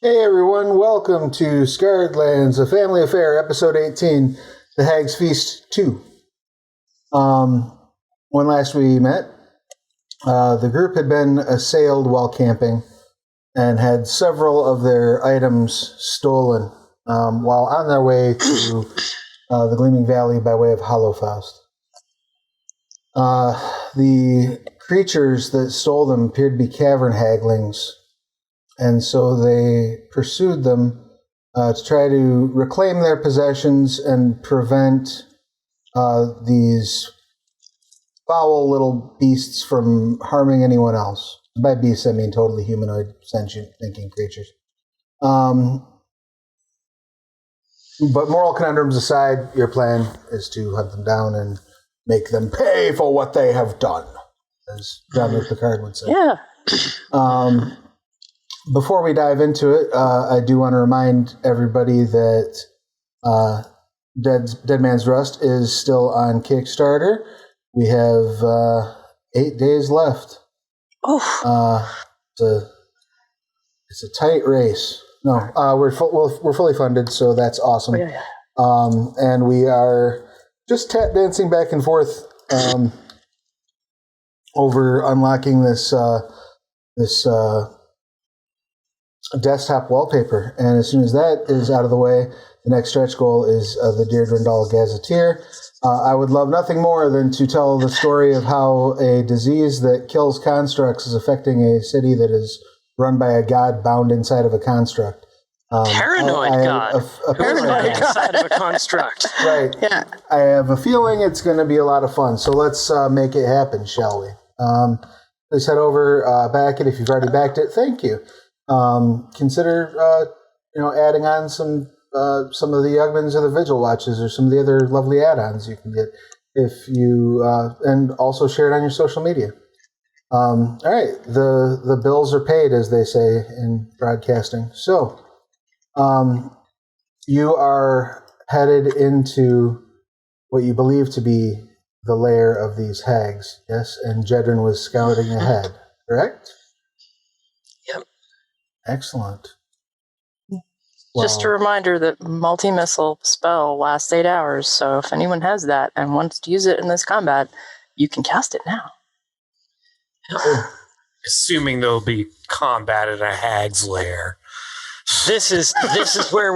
Hey everyone, welcome to Scarred Lands, a family affair, episode 18, The Hag's Feast 2. When last we met, the group had been assailed while camping and had several of their items stolen while on their way to the Gleaming Valley by way of Hollowfaust. The creatures that stole them appeared to be cavern haglings, and so they pursued them to try to reclaim their possessions and prevent these foul little beasts from harming anyone else. By beasts, I mean totally humanoid, sentient, thinking creatures. But moral conundrums aside, your plan is to hunt them down and make them pay for what they have done, as Jean-Luc Picard would say. Yeah. Before we dive into it, I do want to remind everybody that Dead Man's Rust is still on Kickstarter. We have 8 days left. Oh. It's a tight race. No, we're fully funded, so that's awesome. Oh, yeah. And we are just tap dancing back and forth over unlocking this desktop wallpaper. And as soon as that is out of the way, the next stretch goal is the Jedryn Gazetteer. I would love nothing more than to tell the story of how a disease that kills constructs is affecting a city that is run by a god bound inside of a construct. Paranoid god. Paranoid inside of a construct. Right. Yeah. I have a feeling it's going to be a lot of fun. So let's make it happen, shall we? Please head over, back it if you've already backed it. Thank you. Consider, adding on some of the Ugmans or the Vigil Watches or some of the other lovely add-ons you can get if you, and also share it on your social media. All right, the bills are paid, as they say in broadcasting. So, you are headed into what you believe to be the lair of these hags, yes? And Jedryn was scouting ahead, correct? Yep. Excellent. Just a reminder that multi-missile spell lasts 8 hours, so if anyone has that and wants to use it in this combat, you can cast it now. Assuming there'll be combat at a hag's lair. This is where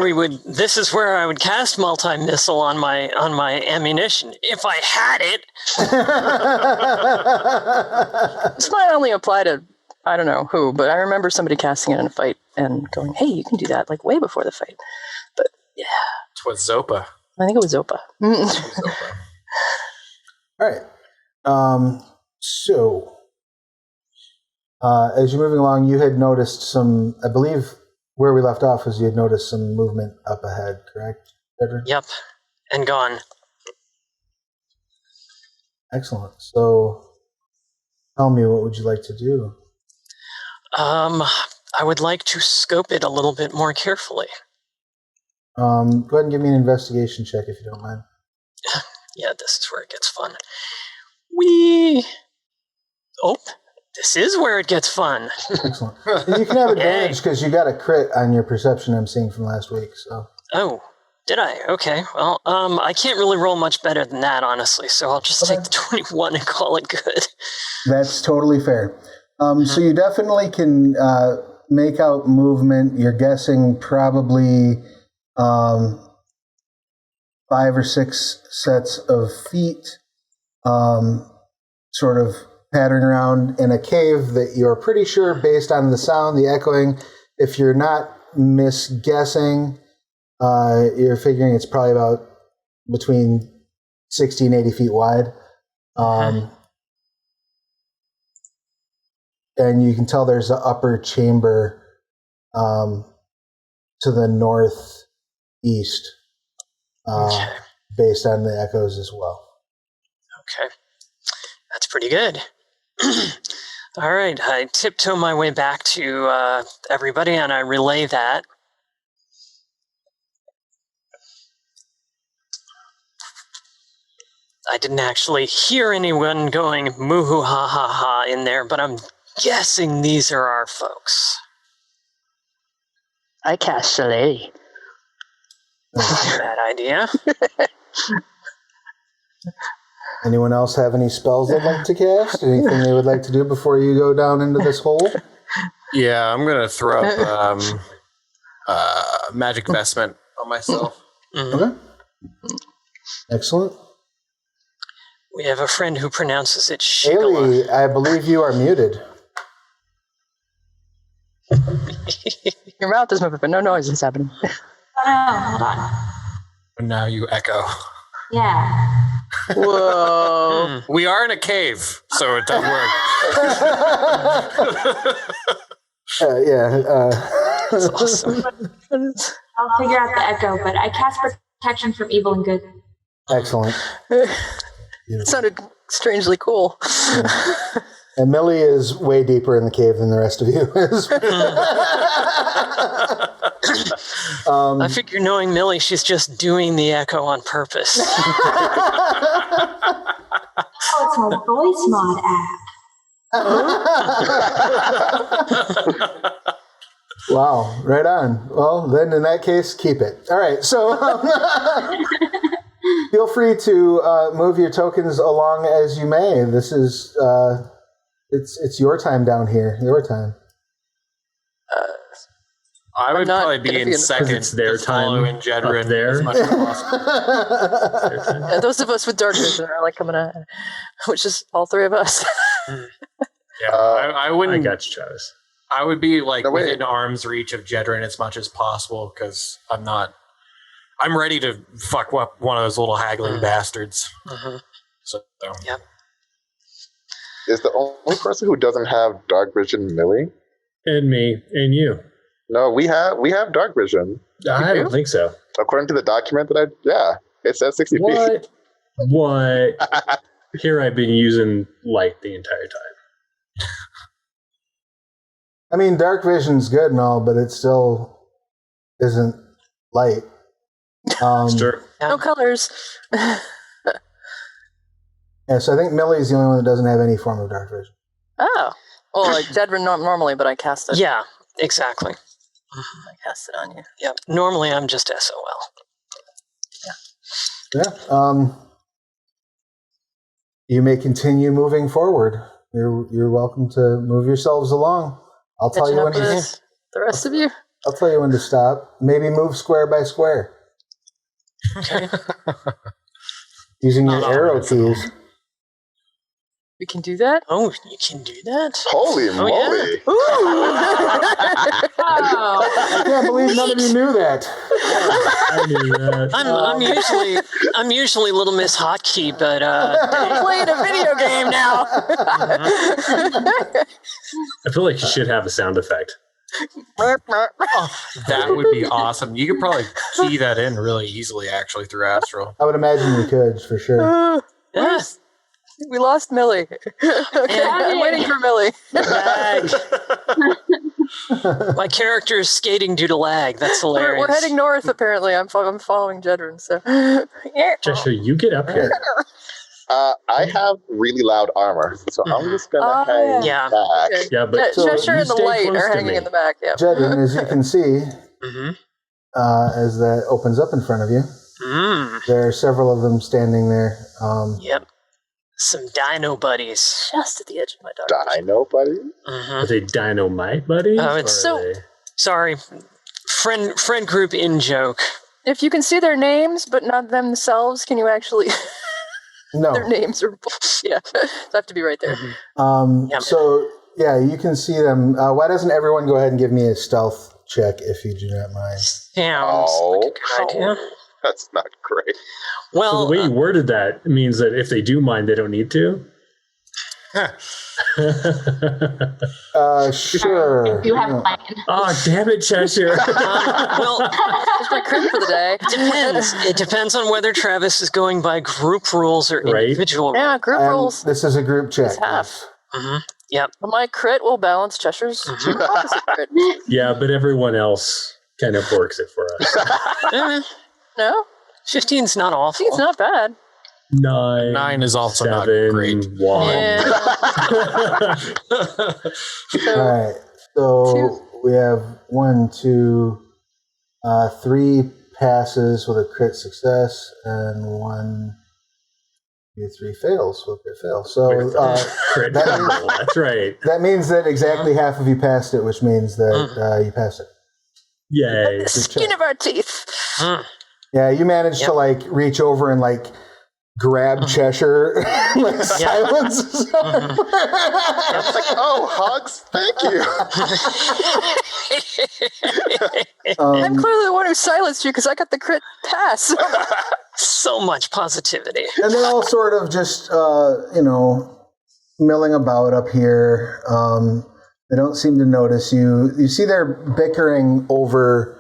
I would cast multi-missile on my ammunition if I had it. This might only apply to I don't know who, but I remember somebody casting it in a fight and going, "Hey, you can do that!" Like way before the fight. But yeah, It was Zopa. I think it was Zopa. All right. So, as you're moving along, you had noticed some, I believe where we left off was you had noticed some movement up ahead, correct, Jedryn? Yep, and gone. Excellent. So, tell me, what would you like to do? I would like to scope it a little bit more carefully. Go ahead and give me an investigation check if you don't mind. Yeah, this is where it gets fun. This is where it gets fun. Excellent. And you can have advantage because you got a crit on your perception I'm seeing from last week. So. Oh, did I? Okay. Well, I can't really roll much better than that, honestly. So I'll just take the 21 and call it good. That's totally fair. So you definitely can make out movement. You're guessing probably 5 or 6 sets of feet, sort of pattering around in a cave that you're pretty sure, based on the sound, the echoing, if you're not misguessing, you're figuring it's probably about between 60 and 80 feet wide. And you can tell there's an upper chamber to the northeast, based on the echoes as well. Okay. That's pretty good. All right, I tiptoe my way back to everybody, and I relay that. I didn't actually hear anyone going moo-hoo ha-ha-ha in there, but I'm guessing these are our folks. I cast Ayli. Bad idea. Anyone else have any spells they'd like to cast? Anything they would like to do before you go down into this hole? Yeah, I'm gonna throw up magic vestment on myself. Okay. Excellent. We have a friend who pronounces it Shigala. Ayli, I believe you are muted. Your mouth is moving, but no noise is happening. Oh no, hold on. And now you echo. Yeah. Whoa. We are in a cave, so it does work. That's awesome. I'll figure out the echo, but I cast protection from evil and good. Excellent. It sounded strangely cool. And Millie is way deeper in the cave than the rest of you is. I figure knowing Millie, she's just doing the echo on purpose. Oh, it's my voice mod app. Wow, right on. Well, then in that case, keep it. All right, so feel free to move your tokens along as you may. This is it's your time down here. Your time. I would probably be in second. It's their time following Jedryn up there. as much as possible. Yeah, those of us with dark vision are like coming out, which is all three of us. Yeah, I wouldn't. I got you, Travis. I would be like within arm's reach of Jedryn as much as possible because I'm ready to fuck up one of those little haggling bastards. So Yep. Is the only person who doesn't have dark vision Millie? And me. And you. No, we have dark vision. I don't think so. According to the document that it says 60 feet. What? Here I've been using light the entire time. I mean, dark vision's good and all, but it still isn't light. Sure. No colors. Yeah, so I think Millie's the only one that doesn't have any form of dark vision. Oh. Well, like Jedryn normally, but I cast it. Yeah, exactly. I cast it on you. Yep. Normally I'm just SOL. Yeah. You may continue moving forward. You're welcome to move yourselves along. I'll tell you when to. The rest of you. I'll tell you when to stop. Maybe move square by square. Okay. Using your arrow keys. We can do that? Oh, you can do that? Holy moly. I can't believe none of you knew that. I knew that. I'm usually Little Miss Hotkey, but I'm playing a video game now. I feel like you should have a sound effect. that would be awesome. You could probably key that in really easily, actually, through Astral. I would imagine you could, for sure. yes. We lost Millie. Okay, I'm waiting for Millie. Lag. My character is skating due to lag. That's hilarious. We're heading north, apparently. I'm following Jedryn, so. Cheshire, you get up here. I have really loud armor, so I'm just gonna hang back. Okay. Yeah, but Cheshire you and the stay light close are to hanging me. in the back. Yeah. Jedryn, as you can see, as that opens up in front of you, there are several of them standing there. Yep. Some dino buddies. Just at the edge of my dark. Dino buddy? Are they dynamite buddies? Oh, it's or are so- they- Sorry. Friend group in joke. If you can see their names, but not themselves, can you actually... No. Their names are... Yeah, they have to be right there. So, yeah, you can see them. Why doesn't everyone go ahead and give me a stealth check, if you do not mind? Sounds like a good idea. That's not great. Well, So the way you worded that means that if they do mind, they don't need to? Sure. You have plan. Oh, damn it, Cheshire. well, That's my crit for the day. depends. It depends on whether Travis is going by group rules or Right. individual Yeah, group And rules. this is a group check. It's half. rules. Yep. My crit will balance Cheshire's opposite crit. Yeah, but everyone else kind of works it for us. No? 15's not awful. It's not bad. 9. 9 is also not 7, great. 1. Yeah. All right. So we have 1, 2, 3 passes with a crit success, and 1, 2, 3 fails with a crit fail. So that's right. That means that exactly half of you passed it, which means that you passed it. Yay! The skin of our teeth. Yeah, you managed to like reach over and like grab Cheshire, like silence. It's like, oh, hugs, thank you. I'm clearly the one who silenced you because I got the crit pass. So much positivity. And they're all sort of just, milling about up here. They don't seem to notice you. You see they're bickering over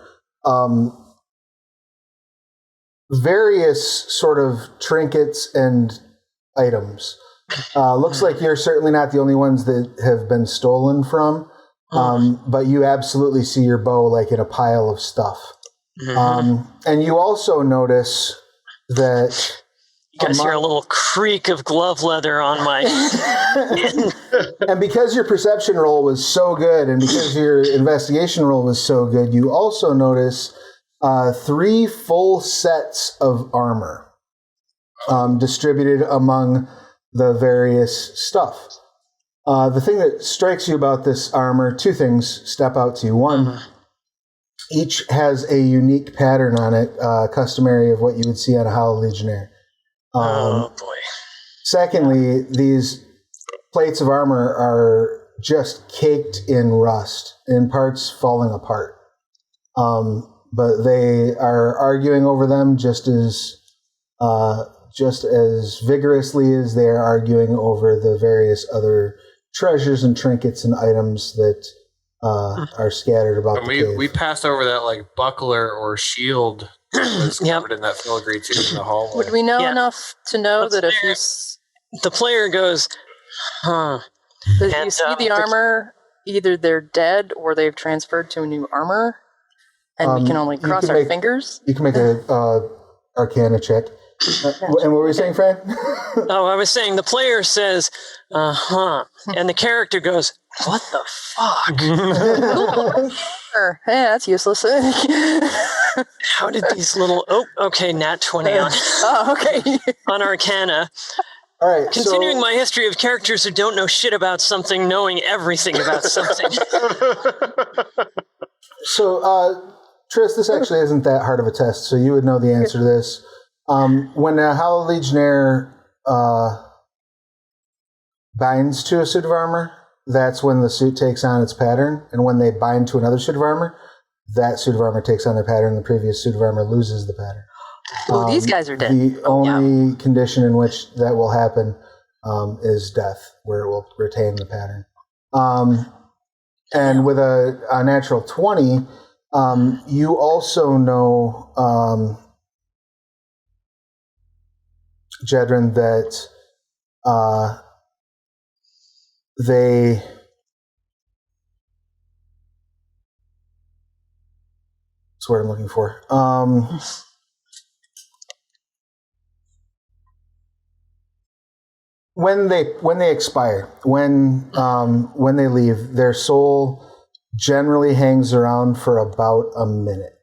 various sort of trinkets and items. Looks like you're certainly not the only ones that have been stolen from, but you absolutely see your bow like in a pile of stuff. And you also notice that you guys hear a little creak of glove leather on my and because your perception roll was so good and because your investigation roll was so good, you also notice 3 full sets of armor distributed among the various stuff. The thing that strikes you about this armor, 2 things step out to you. One, each has a unique pattern on it, customary of what you would see on a Howl Legionnaire. Oh boy. Secondly, these plates of armor are just caked in rust, in parts falling apart. But they are arguing over them just as vigorously as they are arguing over the various other treasures and trinkets and items that are scattered about and the cave. We passed over that like buckler or shield that was covered in that filigree too in the hallway. Would we know enough to know that if you... The player goes, That you see the armor, either they're dead or they've transferred to a new armor, and we can only cross our fingers? You can make a Arcana check. And what were you saying, Fran? I was saying the player says, and the character goes, what the fuck? Yeah, that's useless. How did these little... Oh, okay, nat 20 on... okay. on Arcana. All right. Continuing my history of characters who don't know shit about something, knowing everything about something. So, Triss, this actually isn't that hard of a test, so you would know the answer to this. When a Howl Legionnaire binds to a suit of armor, that's when the suit takes on its pattern. And when they bind to another suit of armor, that suit of armor takes on their pattern. The previous suit of armor loses the pattern. Well, these guys are dead. The only condition in which that will happen is death, where it will retain the pattern. And with a natural 20, you also know, Jedryn, that they... That's what I'm looking for. When they expire, when they leave, their soul generally hangs around for about a minute,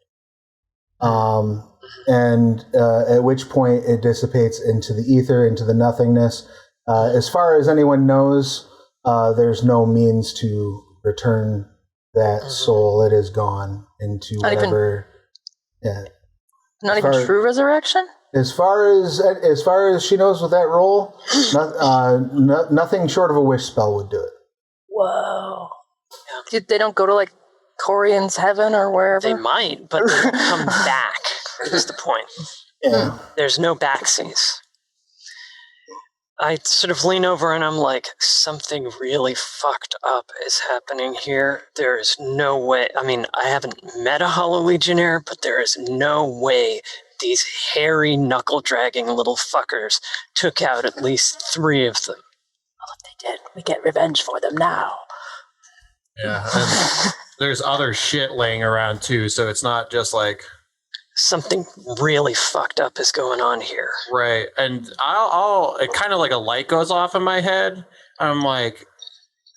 and at which point it dissipates into the ether, into the nothingness. As far as anyone knows, there's no means to return that soul. It is gone into whatever. Not even true resurrection? As far as she knows with that roll, nothing short of a wish spell would do it. Whoa. They don't go to like Corian's heaven or wherever? They might, but they don't come back. Is the point. Yeah. There's no backsies. I sort of lean over and I'm like, something really fucked up is happening here. There is no way. I mean, I haven't met a Hollow Legionnaire, but there is no way these hairy, knuckle-dragging little fuckers took out at least 3 of them. Well, if they did, we get revenge for them now. Yeah, and there's other shit laying around too, so it's not just like... Something really fucked up is going on here. Right, and I'll it kind of like a light goes off in my head. I'm like,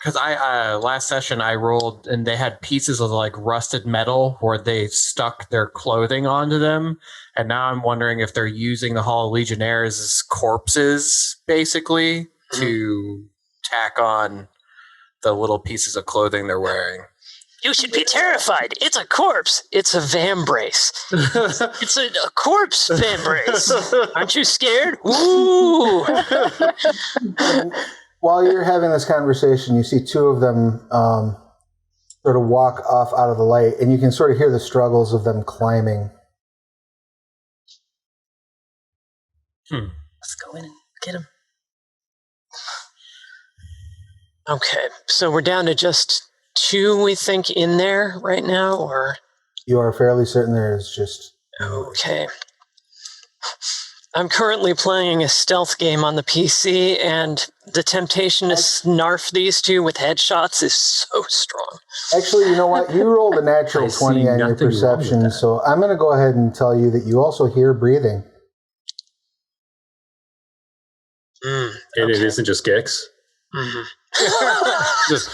Because I last session I rolled and they had pieces of like rusted metal where they stuck their clothing onto them, and now I'm wondering if they're using the Hall of Legionnaires as corpses basically to tack on the little pieces of clothing they're wearing. You should be terrified. It's a corpse. It's a vambrace. It's a corpse vambrace. Aren't you scared? Ooh. While you're having this conversation, you see two of them sort of walk off out of the light, and you can sort of hear the struggles of them climbing. Let's go in and get him. Okay, so we're down to just 2, we think, in there right now, or? You are fairly certain there is just... Okay. I'm currently playing a stealth game on the PC, and the temptation to snarf these two with headshots is so strong. Actually, you know what? You rolled a natural 20 on your perception, so I'm going to go ahead and tell you that you also hear breathing. And it isn't just Gix? Just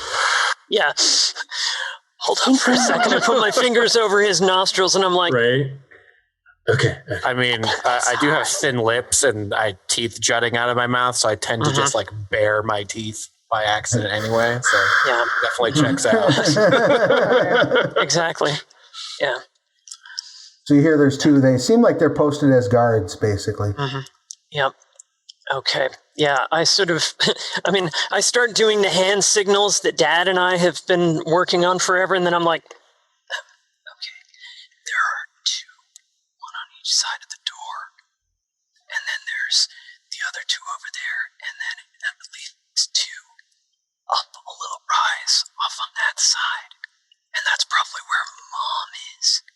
yeah. Hold on for a second. I put my fingers over his nostrils, and I'm like... Right. Okay. I mean, I do have thin lips and teeth jutting out of my mouth, so I tend to just like bare my teeth by accident anyway. So yeah, definitely checks out. Exactly. Yeah. So you hear there's 2. They seem like they're posted as guards, basically. Yep. Okay. Yeah, I sort of, I mean, I start doing the hand signals that Dad and I have been working on forever, and then I'm like, okay, there are 2, one on each side of the door, and then there's the other 2 over there, and then at least 2 up a little rise off on that side, and that's probably where Mom is.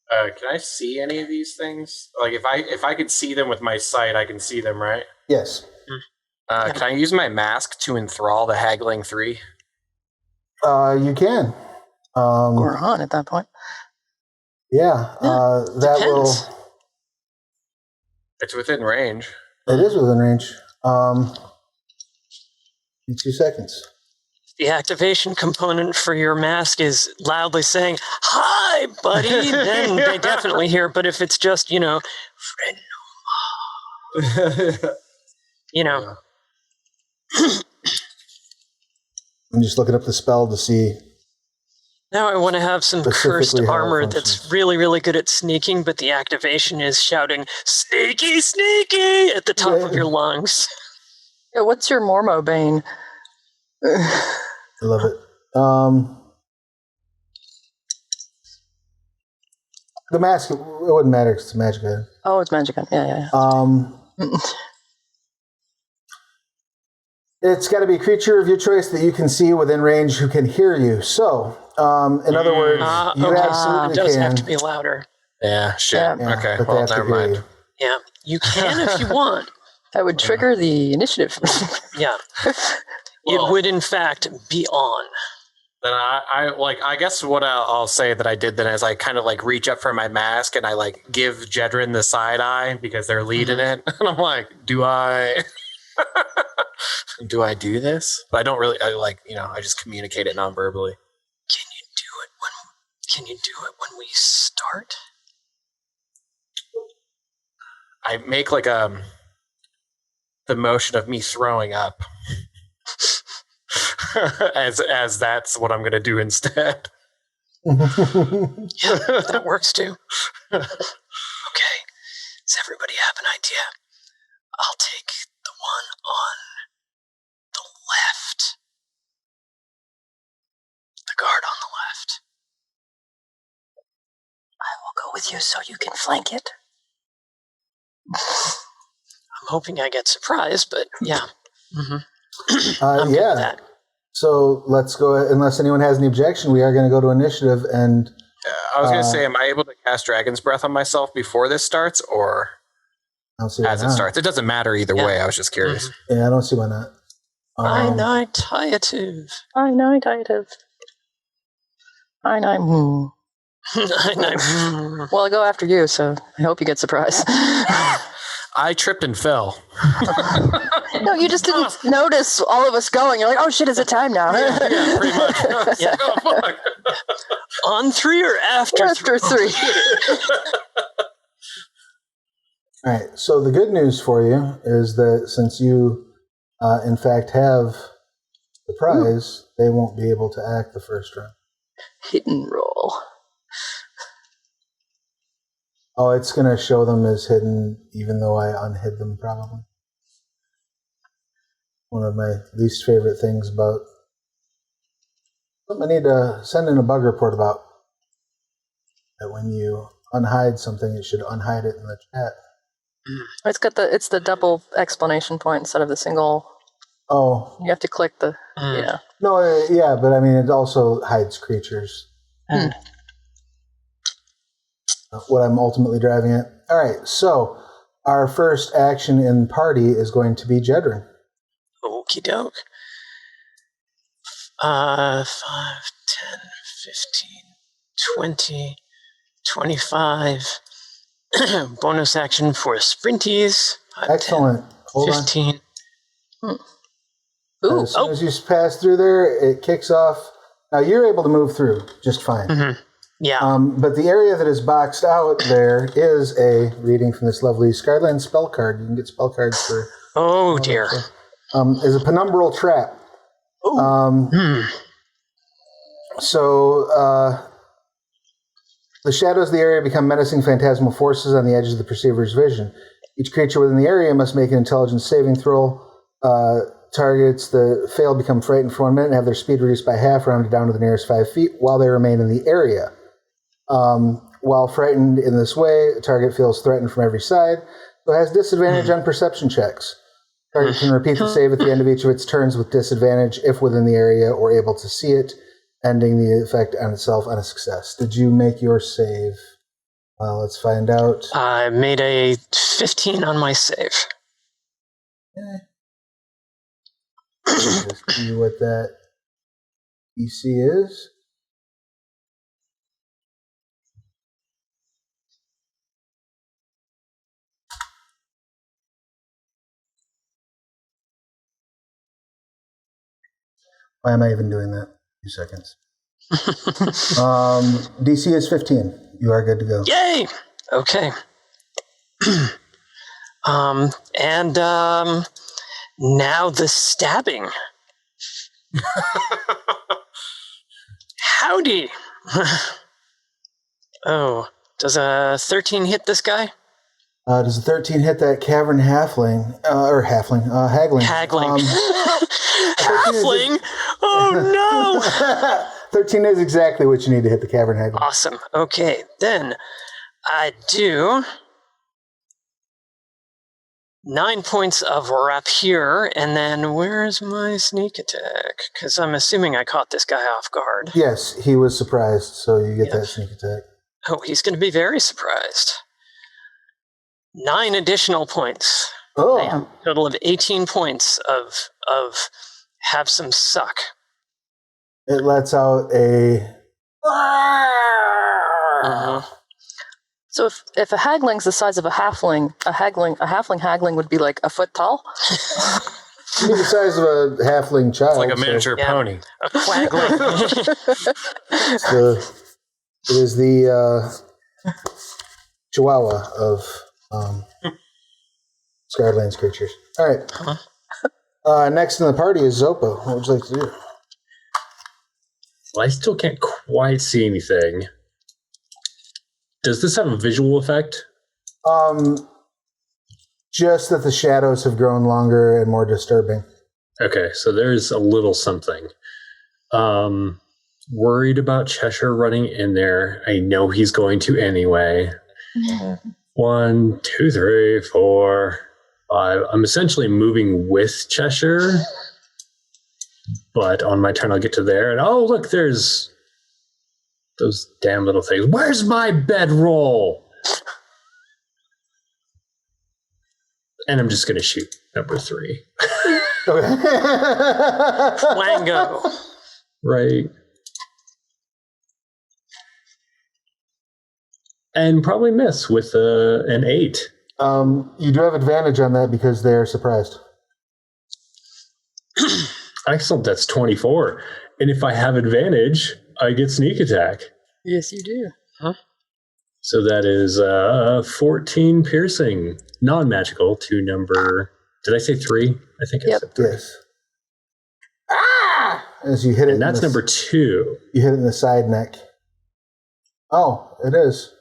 Can I see any of these things? Like, if I could see them with my sight, I can see them, right? Yes. Can I use my mask to enthrall the haggling 3? You can. We're on at that point. Yeah. That depends. will... It's within range. It is within range. In 2 seconds. The activation component for your mask is loudly saying, "Hi, buddy," then they definitely hear. But if it's just, friend, I'm just looking up the spell to see. Now I want to have some cursed armor that's really, really good at sneaking, but the activation is shouting, "Sneaky, sneaky," at the top of your lungs. Yeah, what's your Mormo Bane? I love it. The mask, it wouldn't matter because it's a magic item. Oh, it's magic item. Yeah. It's got to be a creature of your choice that you can see within range who can hear you. So, in other words, you absolutely it does can. have to be louder. Yeah, shit. Yeah, Okay, but they well, have to never hear mind. you. Yeah, you can if you want. That would trigger the initiative. Yeah. It would, in fact, be on. Then I guess what I'll say that I did then is I kind of like reach up for my mask and I like give Jedryn the side eye because they're leading it. And I'm like, do I do this? But I don't really, I just communicate it non-verbally. Can you do it when we start? I make like the motion of me throwing up. as that's what I'm going to do instead. Yeah, that works too. Okay, does everybody have an idea? I'll take the one on the left. The guard on the left. I will go with you so you can flank it. I'm hoping I get surprised, but yeah. I'm good with that. So let's go, unless anyone has any objection, we are going to go to initiative. And I was going to say, am I able to cast Dragon's Breath on myself before this starts, or as it starts? It doesn't matter either way. I was just curious. Yeah, I don't see why not. Initiative. Well, I go after you, so I hope you get surprised. I tripped and fell. No, you just didn't notice all of us going. You're like, oh shit, is it time now? Yeah, pretty much. Yeah. Oh, fuck. On 3 or after? After 3. All right. So the good news for you is that since you, in fact, have the prize, they won't be able to act the first round. Hidden roll. Oh, it's going to show them as hidden, even though I unhid them, probably. One of my least favorite things about... Something I need to send in a bug report about. That when you unhide something, it should unhide it in the chat. It's the double explanation point instead of the single. Oh. You have to click the... Yeah. No, yeah, but I mean, it also hides creatures. What I'm ultimately driving at. All right, so our first action in party is going to be Jedryn. Okie doke. 5, 10, 15, 20, 25. Bonus action for sprinties. 5, Excellent. 10, Hold 15. on. As soon as you pass through there, it kicks off. Now, you're able to move through just fine. Mm-hmm. Yeah. But the area that is boxed out there is a reading from this lovely Skyline spell card. You can get spell cards for... Oh, dear. Is a penumbral trap. So, the shadows of the area become menacing phantasmal forces on the edges of the perceiver's vision. Each creature within the area must make an intelligence saving throw. Targets that fail become frightened for 1 minute and have their speed reduced by half, rounded down to the nearest 5 feet, while they remain in the area. While frightened in this way, the target feels threatened from every side, so it has disadvantage on perception checks. Target can repeat the save at the end of each of its turns with disadvantage if within the area or able to see it, ending the effect on itself on a success. Did you make your save? Let's find out. I made a 15 on my save. Okay. Just see what that DC is. Why am I even doing that? 2 seconds. DC is 15. You are good to go. Yay! Okay. Now the stabbing. Howdy! Oh, does a 13 hit this guy? Does a 13 hit that cavern halfling? Hagling. Hagling. Halfling? Oh no! 13 is exactly what you need to hit the cavern hagling. Awesome. Okay, then I do 9 points of rapier, and then where's my sneak attack? Because I'm assuming I caught this guy off guard. Yes, he was surprised, so you get that sneak attack. Oh, he's going to be very surprised. 9 additional points. Oh. Damn. Total of 18 points of have some suck. It lets out a... Uh-huh. So if a hagling's the size of a halfling, a halfling hagling would be like a foot tall? It'd be the size of a halfling child. It's like a miniature pony. A quagling. It is the chihuahua of Skylands creatures. All right. Next in the party is Zopa. What would you like to do? Well, I still can't quite see anything. Does this have a visual effect? Just that the shadows have grown longer and more disturbing. Okay, so there's a little something. Worried about Cheshire running in there. I know he's going to anyway. 1, 2, 3, 4, 5. I'm essentially moving with Cheshire. But on my turn, I'll get to there. And oh, look, there's those damn little things. Where's my bedroll? And I'm just going to shoot number 3. Wango. Right. And probably miss with an 8. You do have advantage on that because they are surprised. Excellent. That's 24. And if I have advantage, I get sneak attack. Yes, you do. Huh? So that is 14 piercing, non-magical to number. Did I say 3? I think I said 3. Yes. Ah! As you hit it, And that's number 2. You hit it in the side neck. Oh, it is.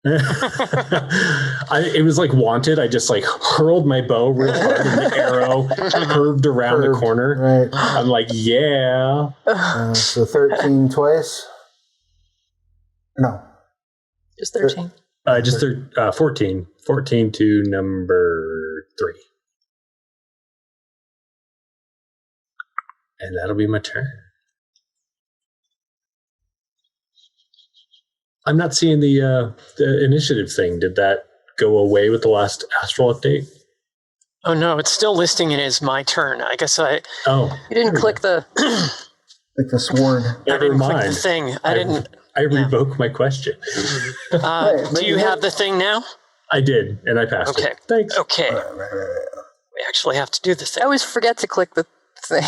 It was like wanted. I just like hurled my bow real hard, and the arrow curved around the corner. Right. I'm like, yeah. So 13 twice. No. Just 13. 14. 14 to number 3. And that'll be my turn. I'm not seeing the initiative thing. Did that go away with the last astral update? Oh no, it's still listing it as my turn. I guess You didn't click the... Like the sword. Never mind. Click the thing. I revoke my question. Do you have the thing now? I did, and I passed Okay. it. Thanks. Okay. Right. We actually have to do the thing. I always forget to click the thing.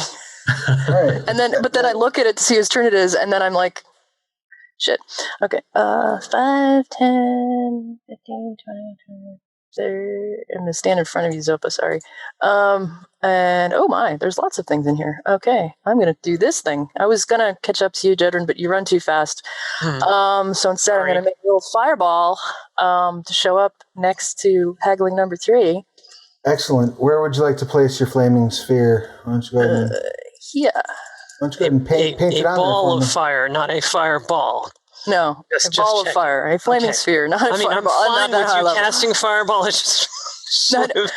Right. But then I look at it to see whose turn it is, and then I'm like, shit. Okay. 5, 10, 15, 20, 30. I'm going to stand in front of you, Zopa, sorry. And oh my, there's lots of things in here. Okay. I'm going to do this thing. I was going to catch up to you, Jedryn, but you run too fast. So instead, I'm going to make a little fireball to show up next to haggling number 3. Excellent. Where would you like to place your flaming sphere? Why don't you go ahead and, Yeah. why don't you go ahead and paint it a on ball there of for me? fire, not a fireball. No, Just a ball of checking. fire, a flaming Okay. sphere, not a I mean, I'm fireball. fine not with that you high level. casting fireball. It's just sort of...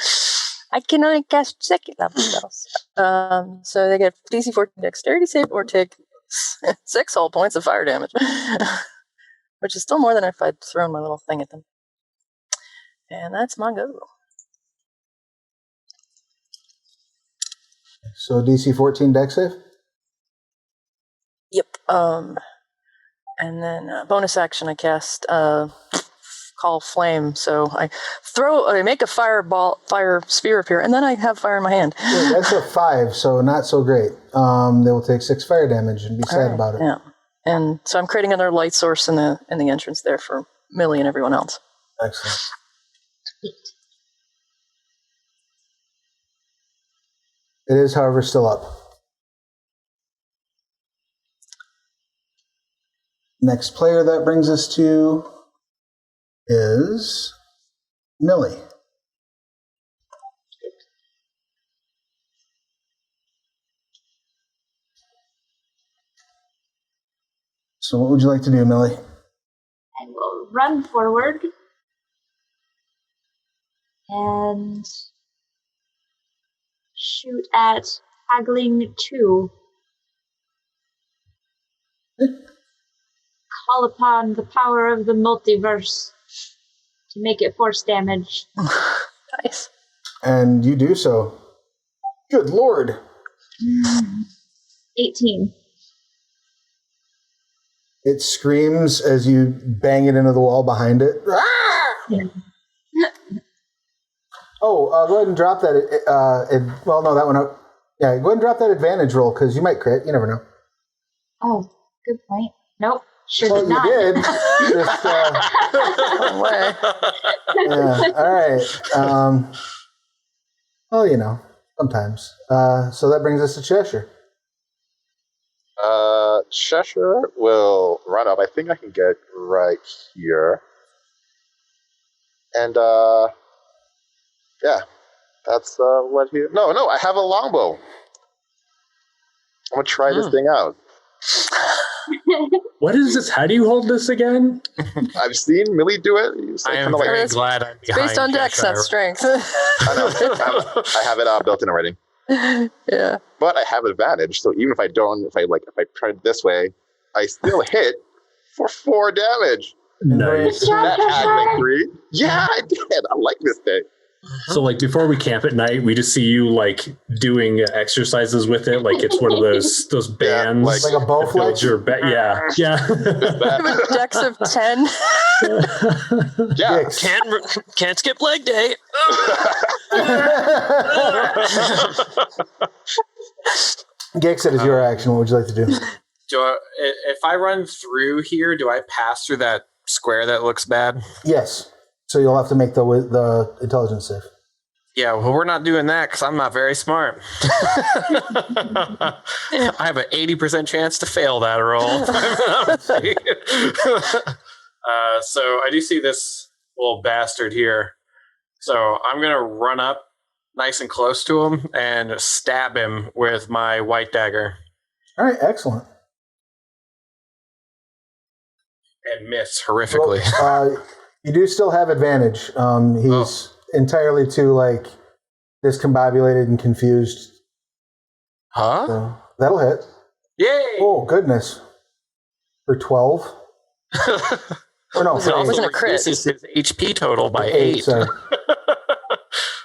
I can only cast second level spells. So they get DC 14 dexterity save or take 6 whole points of fire damage, which is still more than if I'd thrown my little thing at them. And that's my go. So DC 14 dex save? Yep. And then bonus action, I cast Call Flame. So I make a fire sphere appear, and then I have fire in my hand. Yeah, that's a 5, so not so great. They will take 6 fire damage and be sad about it. Yeah. And so I'm creating another light source in the entrance there for Millie and everyone else. Excellent. It is, however, still up. Next player that brings us to is Millie. So what would you like to do, Millie? I will run forward and shoot at haggling 2. Call upon the power of the multiverse to make it force damage. Nice. And you do so. Good Lord. 18. It screams as you bang it into the wall behind it. Ah! Oh, go ahead and drop that. Well, no, that one up. Yeah, go ahead and drop that advantage roll because you might crit. You never know. Oh, good point. Nope. Sure Well, did not. you did. Just, No way. yeah. All right. Well, you know, sometimes. So that brings us to Cheshire. Cheshire will run up. I think I can get right here. And, yeah. That's what he... No, I have a longbow. I'm going to try this thing out. What is this? How do you hold this again? I've seen Millie do it. I am very glad I'm behind Based on dex, Cheshire. not strength. I know. I have it built in already. Yeah. But I have advantage, so even if I try it this way, I still hit for 4 damage. Nice. That had 3. Yeah, I did. I like this thing. So, like, before we camp at night, we just see you, like, doing exercises with it. Like, it's one of those bands. Like a bow that builds fletch? your yeah. With dex of 10. Yeah. Dicks. Can't skip leg day. Gix, it is your action. What would you like to do? If I run through here, do I pass through that square that looks bad? Yes. So you'll have to make the intelligence save. Yeah, well, we're not doing that because I'm not very smart. I have an 80% chance to fail that roll. So I do see this little bastard here. So I'm going to run up nice and close to him and stab him with my white dagger. All right, excellent. And miss horrifically. Well, you do still have advantage. He's entirely too discombobulated and confused. Huh? So that'll hit. Yay! Oh goodness! For 12. Or no, It wasn't a crit. This is his HP total by 8. Sorry.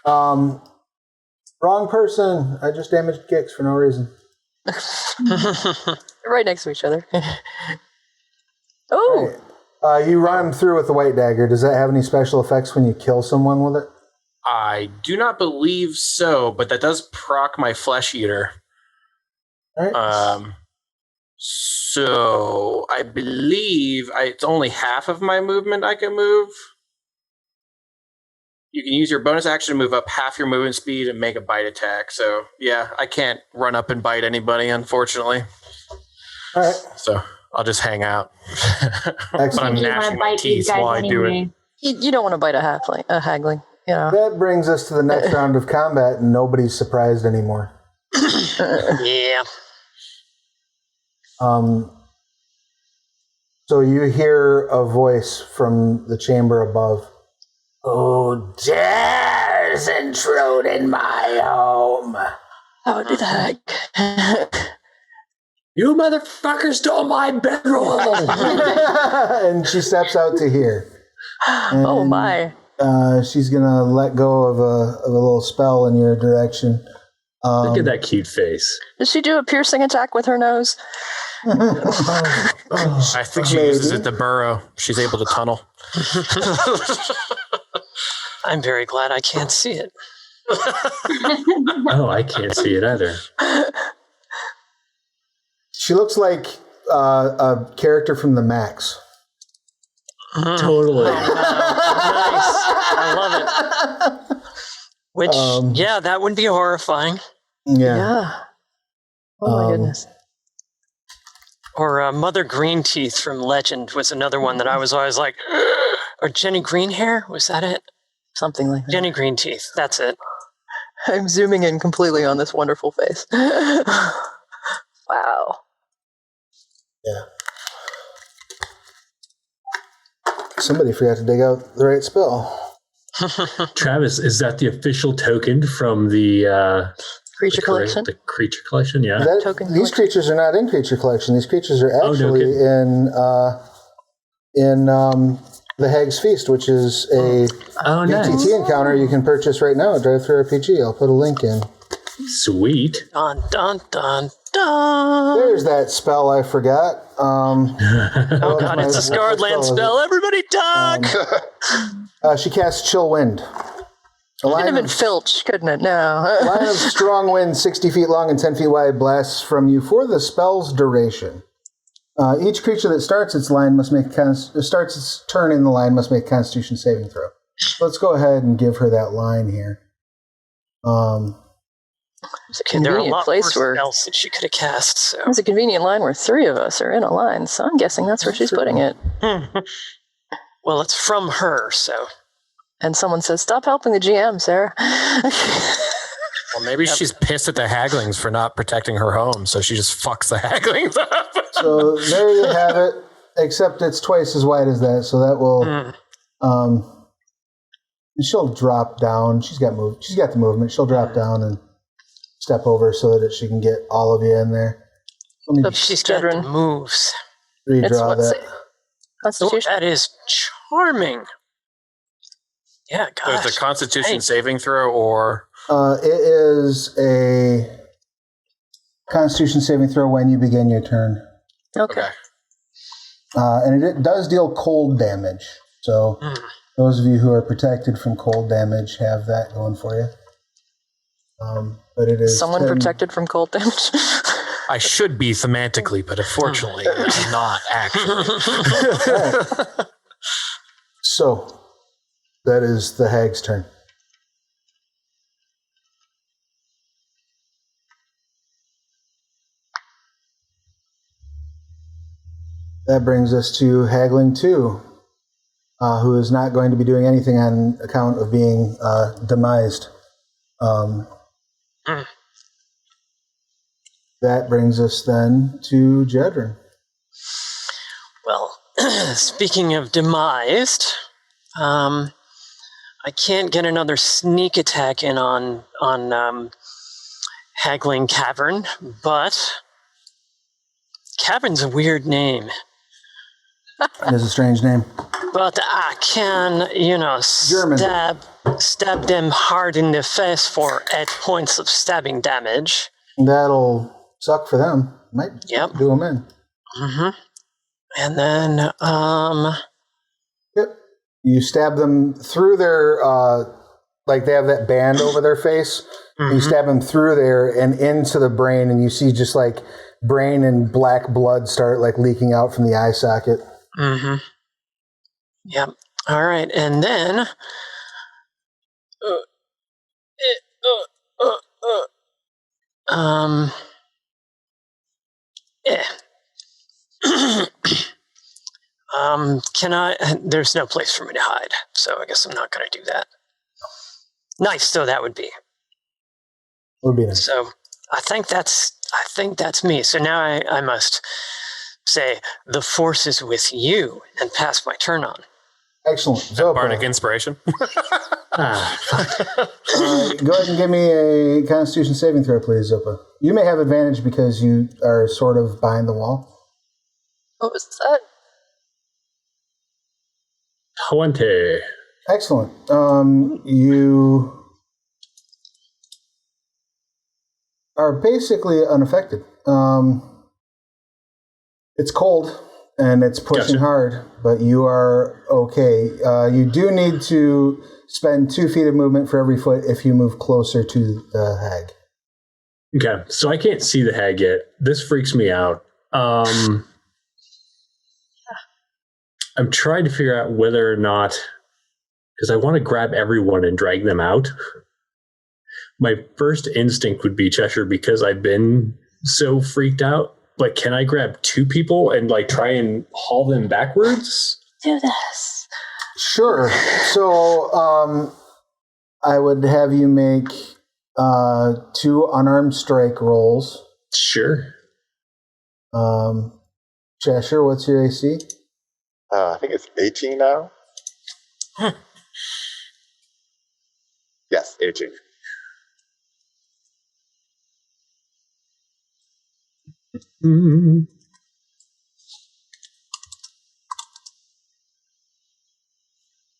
Wrong person. I just damaged Gix for no reason. Right next to each other. Oh! Right. You run him through with the white dagger. Does that have any special effects when you kill someone with it? I do not believe so, but that does proc my flesh eater. All right. So I believe it's only half of my movement I can move. You can use your bonus action to move up half your movement speed and make a bite attack. So yeah, I can't run up and bite anybody, unfortunately. All right. So I'll just hang out. Excellent. But I'm You wanna gnashing my bite these teeth guys while I do it. anyway. You don't want to bite a haggling. You know. That brings us to the next round of combat, and nobody's surprised anymore. Yeah. So you hear a voice from the chamber above. Who dares intrude in my home? That would be the heck. You motherfuckers stole my bedroll! And she steps out to here. And, Oh my. she's gonna let go of a little spell in your direction. Look at that cute face. Does she do a piercing attack with her nose? I think she uses it to burrow. She's able to tunnel. I'm very glad I can't see it. Oh, I can't see it either. She looks like a character from the Max. Totally. Nice. I love it. Which, yeah, that would be horrifying. Yeah. Oh my goodness. Or Mother Green Teeth from Legend was another one that I was always like, or Jenny Greenhair, was that it? Something like that. Jenny Green Teeth, that's it. I'm zooming in completely on this wonderful face. Wow. Yeah. Somebody forgot to dig out the right spell. Travis, is that the official token from the Creature collection? The creature collection, yeah. These creatures are not in creature collection. These creatures are actually in the Hag's Feast, which is a BTT encounter you can purchase right now at Drive Thru RPG. I'll put a link in. Sweet. Dun, dun, dun, dun. There's that spell I forgot. Oh god, it's a Scarred Land spell. Everybody talk! She casts Chill Wind. It could have been Filch, couldn't it? No. A line of strong wind, 60 feet long and 10 feet wide, blasts from you for the spell's duration. Each creature that starts its turn in the line must make a Constitution saving throw. Let's go ahead and give her that line here. It's a convenient place where else that she could have cast. So. It's a convenient line where 3 of us are in a line, so I'm guessing that's where she's putting it. Well, it's from her, so. And someone says, "Stop helping the GM, Sarah." Well, maybe she's pissed at the Haglings for not protecting her home, so she just fucks the Haglings up. So there you have it, except it's twice as wide as that, so that will... she'll drop down. She's got the movement. She'll drop down and step over so that she can get all of you in there. Let me She's got the moves. redraw that. Constitution. Oh, that is charming. Yeah, So gosh. it's a Constitution saving throw, or It is a Constitution saving throw when you begin your turn. Okay. And it does deal cold damage. So those of you who are protected from cold damage have that going for you. But it is Someone protected from cold damage. I should be semantically, but unfortunately, I'm not actually. Right. So, that is the hag's turn. That brings us to Haggling 2, who is not going to be doing anything on account of being demised. That brings us then to Jedryn. Well, speaking of demised, I can't get another sneak attack in on Haggling Cavern, but Cavern's a weird name. It is a strange name. But I can, German. stab them hard in the face for 8 points of stabbing damage. That'll suck for them. Might do them in. Mm-hmm. And then, Yep. You stab them through their, like they have that band over their face. Mm-hmm. You stab them through there and into the brain, and you see just like brain and black blood start like leaking out from the eye socket. Mm-hmm. Yep. All right. And then, can I? There's no place for me to hide, so I guess I'm not going to do that. Nice, though that would be. Would be nice. So I think that's me. So now I must say the force is with you and pass my turn on. Excellent. Zopa. Bardic inspiration. Go ahead and give me a Constitution saving throw, please, Zopa. You may have advantage because you are sort of behind the wall. What was that? 20. Excellent. You are basically unaffected. It's cold and it's pushing hard, but you are okay. You do need to spend 2 feet of movement for every foot if you move closer to the hag. Okay, so I can't see the hag yet. This freaks me out. I'm trying to figure out whether or not, because I want to grab everyone and drag them out. My first instinct would be Cheshire because I've been so freaked out. But can I grab 2 people and like try and haul them backwards? Do this. Sure. So I would have you make 2 unarmed strike rolls. Sure. Cheshire, what's your AC? I think it's 18 now. Yes, 18.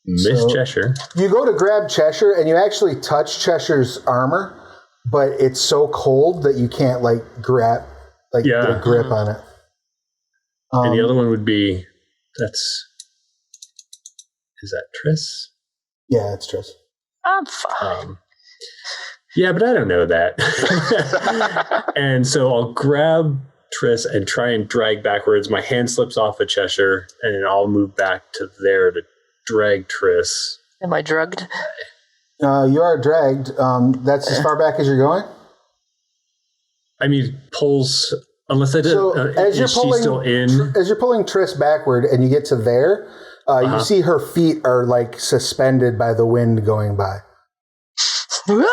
Miss Cheshire. You go to grab Cheshire and you actually touch Cheshire's armor, but it's so cold that you can't like grab, like get a grip on it. And the other one would be, is that Triss? Yeah, it's Triss. I'm fine. Yeah, but I don't know that. And so I'll grab Triss and try and drag backwards. My hand slips off of Cheshire, and then I'll move back to there to drag Triss. Am I drugged? You are dragged. That's as far back as you're going? I mean, pulls, unless I did. So as you're pulling, still in? As you're pulling Triss backward and you get to there, you see her feet are like suspended by the wind going by. Very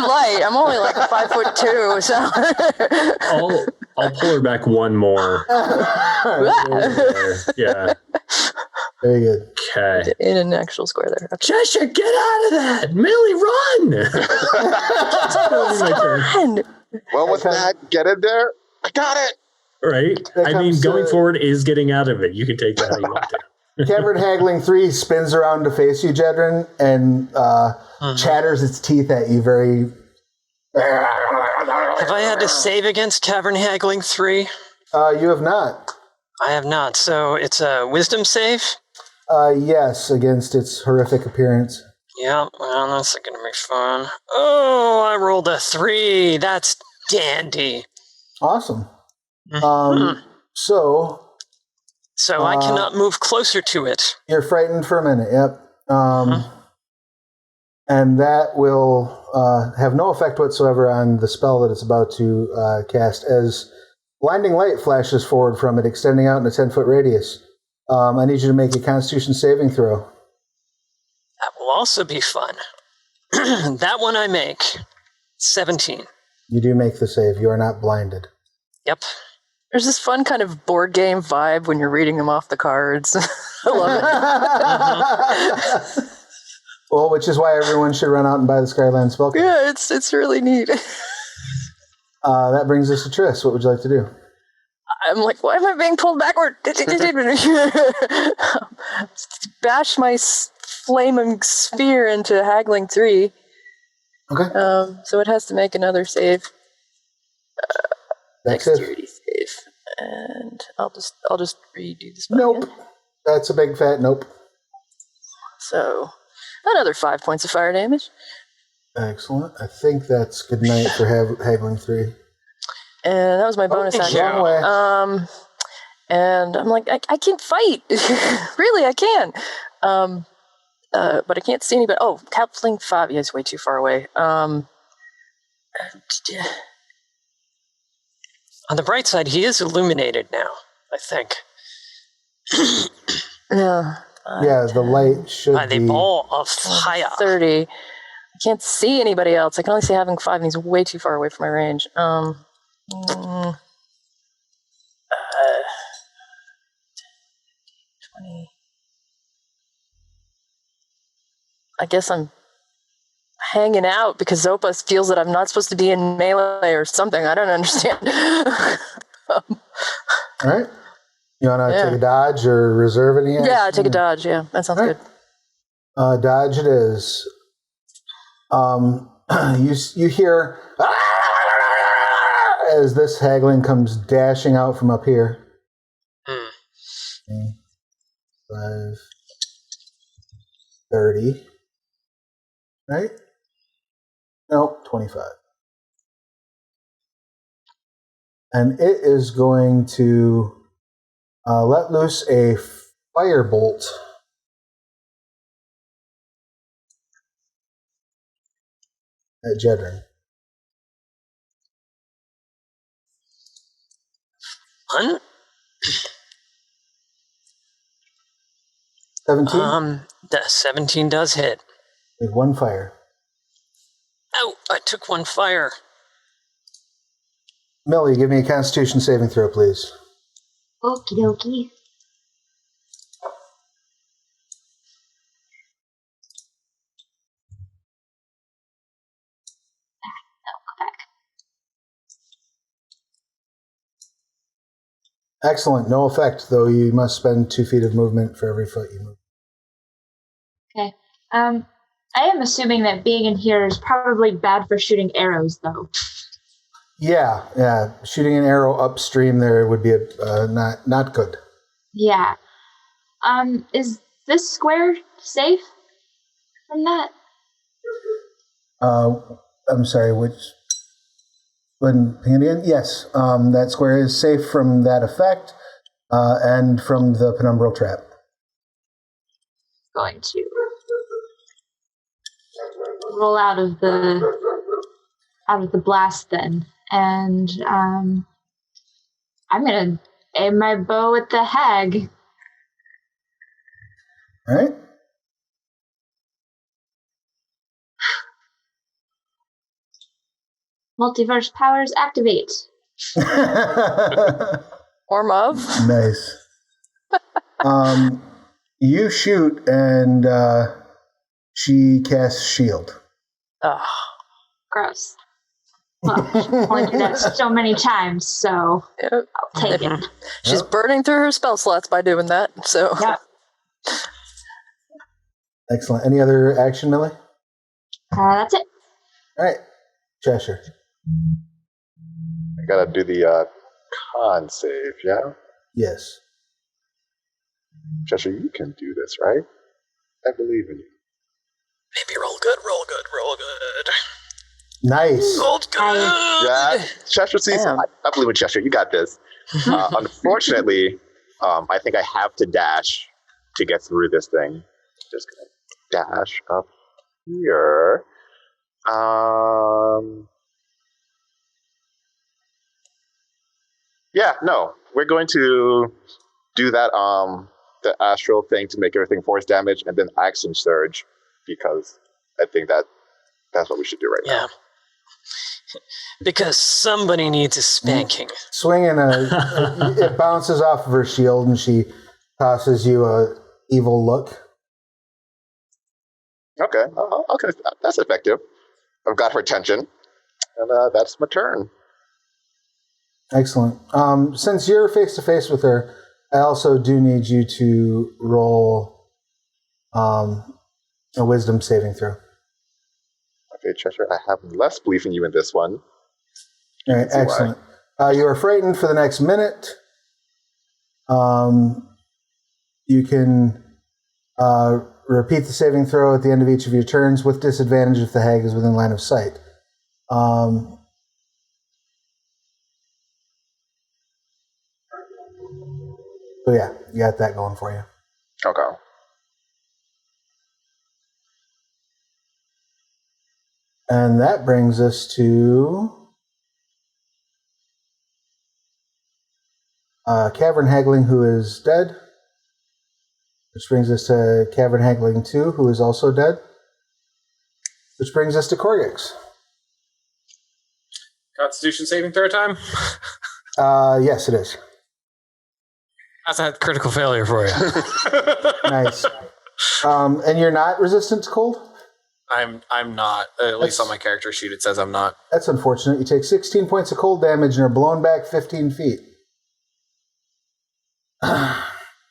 light. I'm only like 5'2", so I'll pull her back one more. Yeah. Very good. Okay. In an actual square there. Okay. Cheshire, get out of that! Millie, run! What was that? Get in there. I got it. Right? I mean, going forward is getting out of it. You can take that how you want to. Cavern Haggling 3 spins around to face you, Jedryn, and chatters its teeth at you very... Have I had to save against Cavern Haggling 3? You have not. I have not. So it's a wisdom save? Yes, against its horrific appearance. Yeah, well, that's going to be fun. Oh, I rolled a 3. That's dandy. Awesome. Mhm. So I cannot move closer to it. you're frightened for a minute. Yep. And that will have no effect whatsoever on the spell that it's about to cast, as blinding light flashes forward from it, extending out in a 10-foot radius. I need you to make a Constitution saving throw. That will also be fun. That one I make. 17. You do make the save. You are not blinded. Yep. There's this fun kind of board game vibe when you're reading them off the cards. I love it. Well, which is why everyone should run out and buy the Skyline spell card. Yeah, it's really neat. That brings us to Triss. What would you like to do? I'm like, why am I being pulled backward? Bash my flaming spear into Haggling 3. Okay. So it has to make another save. Dexterity save. And I'll just redo the spell. Nope. Again. That's a big fat nope. So another 5 points of fire damage. Excellent. I think that's good night for Haggling 3. And that was my bonus action. Long way. And I'm like, I can't fight. Really, I can. But I can't see anybody. Oh, Halfling 5. Yeah, it's way too far away. On the bright side, he is illuminated now, I think. Yeah. Yeah, the light should By the be... ball of fire. 30. I can't see anybody else. I can only see having 5, and he's way too far away from my range. 20. I guess I'm hanging out because Zopa feels that I'm not supposed to be in melee or something. I don't understand. All right. You want to take a dodge or reserve any action? Yeah, take a dodge. Yeah, that sounds good. Dodge it is. You hear as this haggling comes dashing out from up here. 5, 30. Right? Nope, 25. And it is going to let loose a firebolt. At Jedryn. One? 17? The 17 does hit. With 1 fire. Oh, I took 1 fire. Millie, give me a Constitution saving throw, please. Okie dokie. Excellent. No effect, though you must spend 2 feet of movement for every foot you move. Okay. I am assuming that being in here is probably bad for shooting arrows, though. Yeah. Shooting an arrow upstream there would be not good. Yeah. Is this square safe from that? I'm sorry, which... Again? Yes, that square is safe from that effect and from the penumbral trap. Going to roll out of the blast then, and I'm gonna aim my bow at the hag. All right. Multiverse powers activate. Form of? Nice. You shoot, and she casts shield. Oh. Gross. Well, she's only did that so many times, so I'll take it. She's burning through her spell slots by doing that, so... Yeah. Excellent. Any other action, Millie? That's it. All right. Cheshire. I gotta do the con save, yeah? Yes. Cheshire, you can do this, right? I believe in you. Maybe roll good, roll good, roll good. Nice. Rolled good. Yeah, Cheshire sees. Damn. I believe in Cheshire. You got this. Unfortunately, I think I have to dash to get through this thing. Just gonna dash up here. Yeah, no, we're going to do that. The astral thing to make everything force damage, and then action surge, because I think that's what we should do right now. Yeah. Because somebody needs a spanking. Swinging it bounces off of her shield, and she tosses you a evil look. Okay, okay, that's effective. I've got her attention, and that's my turn. Excellent. Since you're face to face with her, I also do need you to roll a wisdom saving throw. Okay, Cheshire, I have less belief in you in this one. All right, excellent. You are frightened for the next minute. You can repeat the saving throw at the end of each of your turns with disadvantage if the hag is within line of sight. So yeah, you got that going for you. Okay. And that brings us to Cavern Haggling, who is dead. Which brings us to Cavern Haggling 2, who is also dead. Which brings us to Korggix. Constitution saving throw time? Yes, it is. That's a critical failure for you. Nice. And you're not resistant to cold? I'm not. At least on my character sheet it says I'm not. That's unfortunate. You take 16 points of cold damage and are blown back 15 feet. Can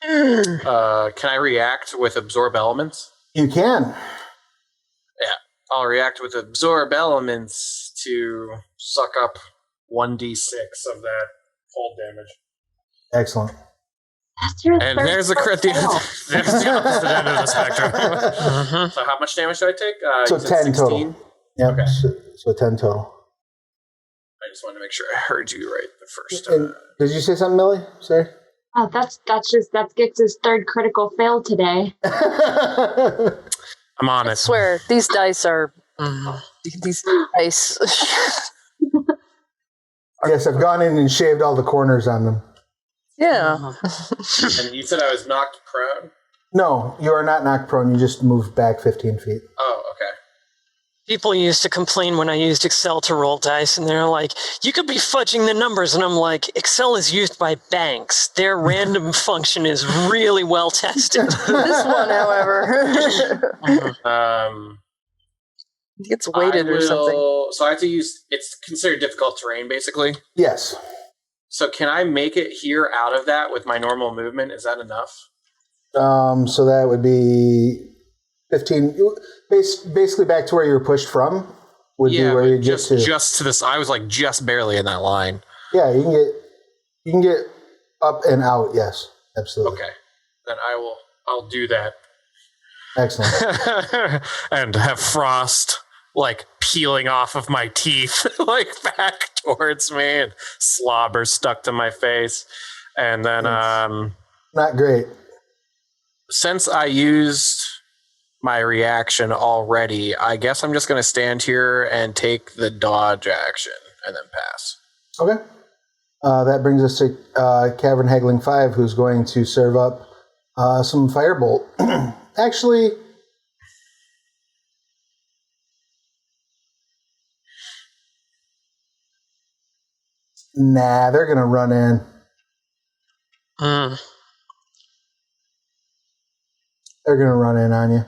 I react with absorb elements? You can. Yeah. I'll react with absorb elements to suck up 1d6 of that cold damage. Excellent. That's your And third there's the crit. There's fail. the opposite end of the spectrum. So how much damage do I take? So you said 10 total. Yep. Okay. So 10 total. I just wanted to make sure I heard you right the first And time. did you say something, Millie? Sorry. Oh, that's Gix's third critical fail today. I'm I honest. swear, these dice are... These dice... Yes, I've gone in and shaved all the corners on them. yeah. And you said I was knocked prone? No, you are not knocked prone. You just moved back 15 feet. Oh, okay. People used to complain when I used Excel to roll dice, and they're like, you could be fudging the numbers. And I'm like, Excel is used by banks. Their random function is really well tested. This one, however... it gets weighted or something. So I have to use... It's considered difficult terrain, basically? Yes. So can I make it here out of that with my normal movement? Is that enough? So that would be 15... Basically back to where you were pushed from would be where you get to. Just to this, I was like just barely in that line. Yeah, you can get up and out. Yes, absolutely. Okay, then I'll do that. Excellent. And have frost like peeling off of my teeth, like back towards me, and slobber stuck to my face. And then, Not great. since I used my reaction already, I guess I'm just going to stand here and take the dodge action and then pass. Okay. That brings us to Cavern Haggling 5, who's going to serve up some Firebolt. Actually, nah, they're going to run in. They're going to run in on you.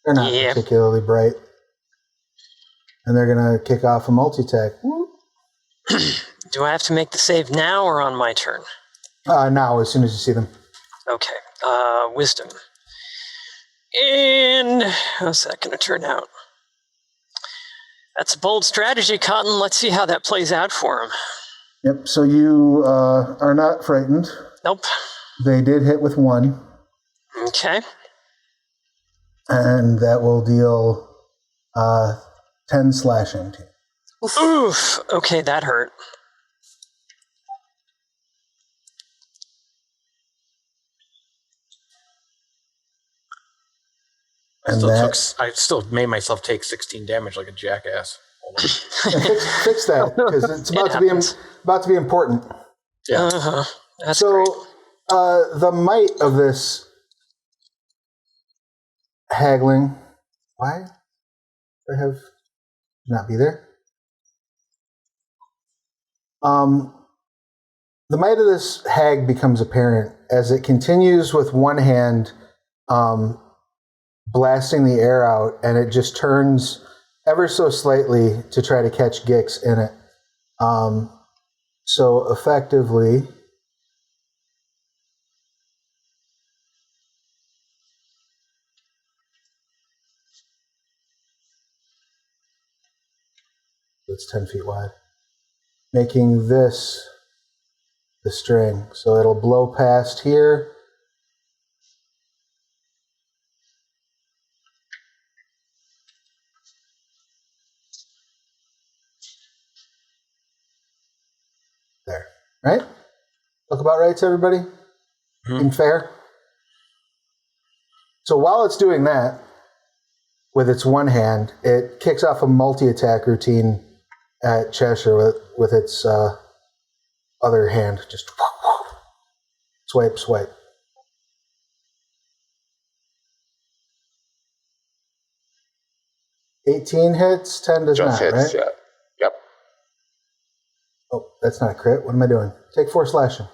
They're not particularly bright. And they're going to kick off a multi-attack. Do I have to make the save now or on my turn? Now, as soon as you see them. Okay. Wisdom. And how's that going to turn out? That's a bold strategy, Cotton. Let's see how that plays out for him. Yep, so you are not frightened. Nope. They did hit with 1. Okay. And that will deal 10 slashing to you. Oof. Okay, that hurt. And I still made myself take 16 damage like a jackass. fix that, because it's about to be important. Yeah. Uh-huh. That's so, great. the might of this haggling. Why do I have not be there? The might of this hag becomes apparent as it continues with one hand blasting the air out, and it just turns ever so slightly to try to catch Gix in it. So effectively, it's 10 feet wide, making this the string. So it'll blow past here. There. Right? Look about right to everybody? Being fair? So while it's doing that, with its one hand, it kicks off a multi-attack routine at Cheshire with its other hand. Just swipe, swipe. $18 hits, 10 does Just not, hits, right? yeah. Yep. Oh, that's not a crit. What am I doing? Take 4 slashing.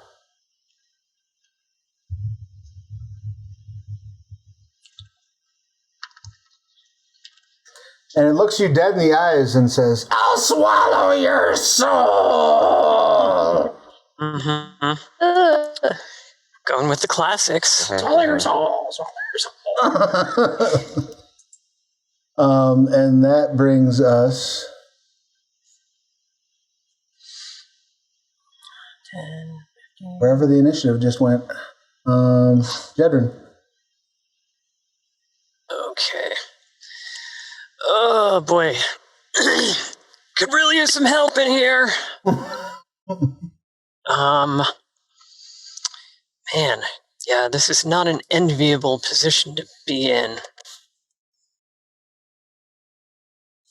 And it looks you dead in the eyes and says, "I'll swallow your soul." Mm-hmm. Going with the classics. Swallow your soul. Swallow your soul. And that brings us 10, 15. wherever the initiative just went. Jedryn. Okay. Oh boy. Could really use some help in here. Man, yeah, this is not an enviable position to be in.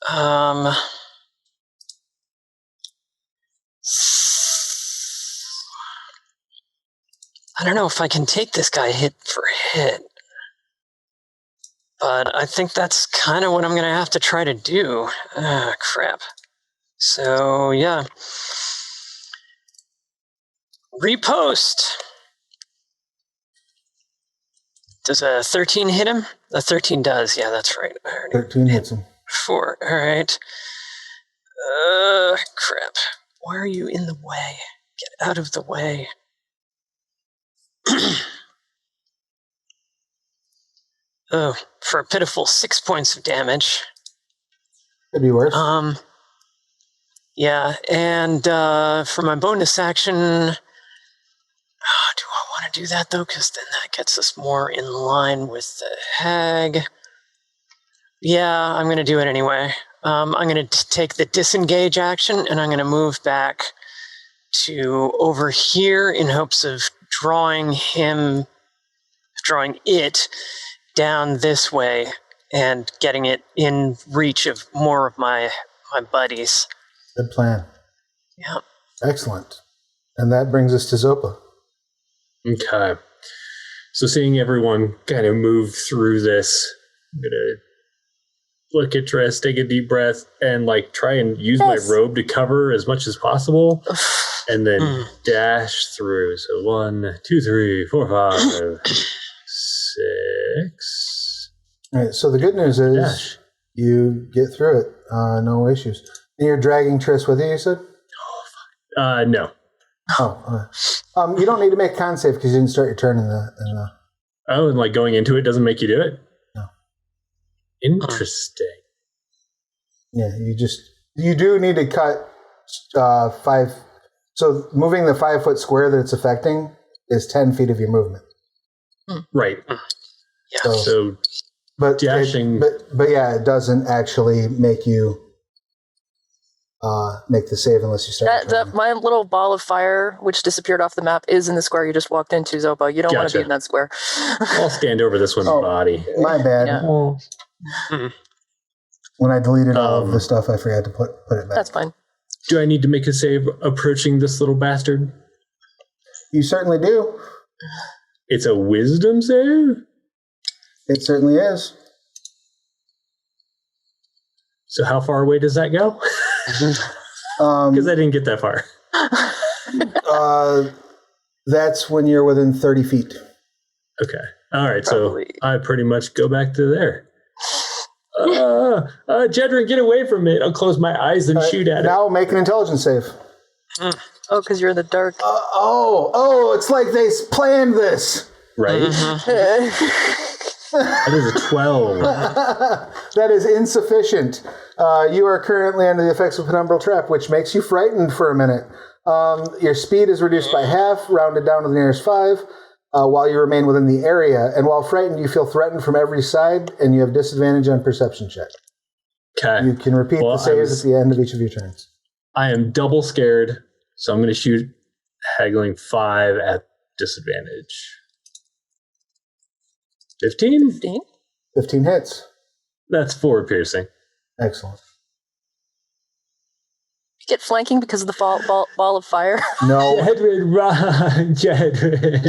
I don't know if I can take this guy hit for hit. But I think that's kind of what I'm going to have to try to do. Ah, crap. So, yeah. Repost. Does a 13 hit him? A 13 does. Yeah, that's right. 13 hits him. 4. All right. Crap. Why are you in the way? Get out of the way. Oh, for a pitiful 6 points of damage. Could be worse. Yeah, and for my bonus action, do I want to do that though? Because then that gets us more in line with the hag. Yeah, I'm going to do it anyway. I'm going to take the disengage action, and I'm going to move back to over here in hopes of drawing it down this way and getting it in reach of more of my buddies. Good plan. Yeah. Excellent. And that brings us to Zopa. Okay. So seeing everyone kind of move through this, I'm going to look at Triss, take a deep breath, and try and use my robe to cover as much as possible. And then dash through. So 1, 2, 3, 4, 5, 6. All right, so the good news is you get through it. No issues. And you're dragging Triss with you, you said? No. Oh, you don't need to make a con save because you didn't start your turn in the... Oh, and going into it doesn't make you do it? No. Interesting. Yeah, you do need to cut 5. So moving the 5-foot square that it's affecting is 10 feet of your movement. Right. Yeah. So but dashing. But yeah, it doesn't actually make you make the save unless you start. My little ball of fire, which disappeared off the map, is in the square you just walked into, Zopa. You don't want to Gotcha. be in that square. I'll stand over this one's body. My bad. Yeah. Oh. When I deleted all of the stuff, I forgot to put it back. That's fine. Do I need to make a save approaching this little bastard? You certainly do. It's a wisdom save? It certainly is. So how far away does that go? Because I didn't get that far. That's when you're within 30 feet. Okay. All right. Probably. So I pretty much go back to there. Jedryn, get away from it. I'll close my eyes and shoot at it. Now make an intelligence save. Oh, because you're in the dark. It's like they planned this. Right? That is a 12. That is insufficient. You are currently under the effects of Penumbral Trap, which makes you frightened for a minute. Your speed is reduced by half, rounded down to the nearest 5, while you remain within the area. And while frightened, you feel threatened from every side, and you have disadvantage on perception check. Okay. You can repeat the saves at the end of each of your turns. I am double scared, so I'm going to shoot haggling 5 at disadvantage. 15? 15? 15 hits. That's 4 piercing. Excellent. You get flanking because of the ball of fire. No. Jedryn, run, Jedryn.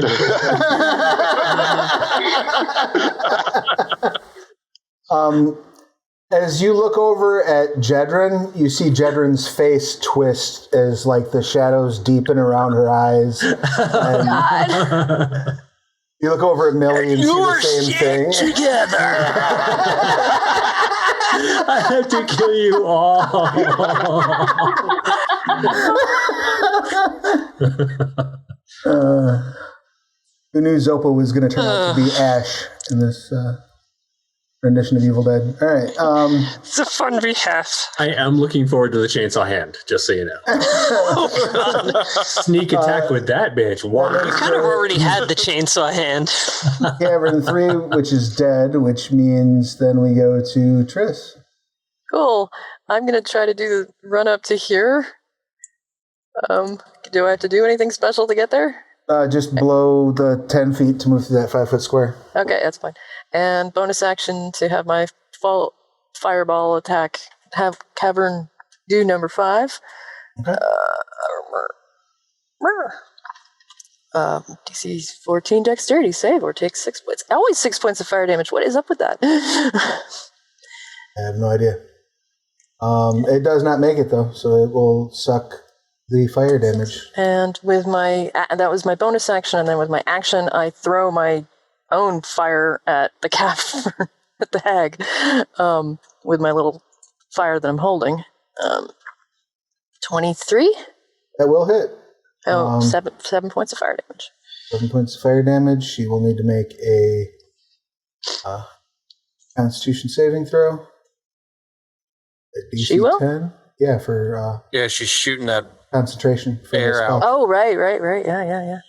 As you look over at Jedryn, you see Jedryn's face twist as like the shadows deepen around her eyes. And you look over at Millie and see the same thing. Together. I have to kill you all. Who knew Zopa was going to turn out to be Ash in this rendition of Evil Dead? All right. It's a fun behalf. I am looking forward to the chainsaw hand, just so you know. Sneak attack with that bitch. Wow. You could have already had the chainsaw hand. Cavern 3, which is dead, which means then we go to Triss. Cool. I'm going to try to do the run up to here. Do I have to do anything special to get there? Just blow the 10 feet to move through that 5-foot square. Okay, that's fine. And bonus action to have my fireball attack, have Cavern do number 5. Okay. DC 14 dexterity save or take 6 points. Always 6 points of fire damage. What is up with that? I have no idea. It does not make it, though, so it will suck the fire damage. And with that was my bonus action, and then with my action, I throw my own fire at the cavern, at the hag, with my little fire that I'm holding. 23? That will hit. Oh, 7 points of fire damage. 7 points of fire damage. She will need to make a Constitution saving throw. DC She will? 10. Yeah, for Yeah, she's shooting that. concentration. For Air the spell. out. Oh, right. Yeah.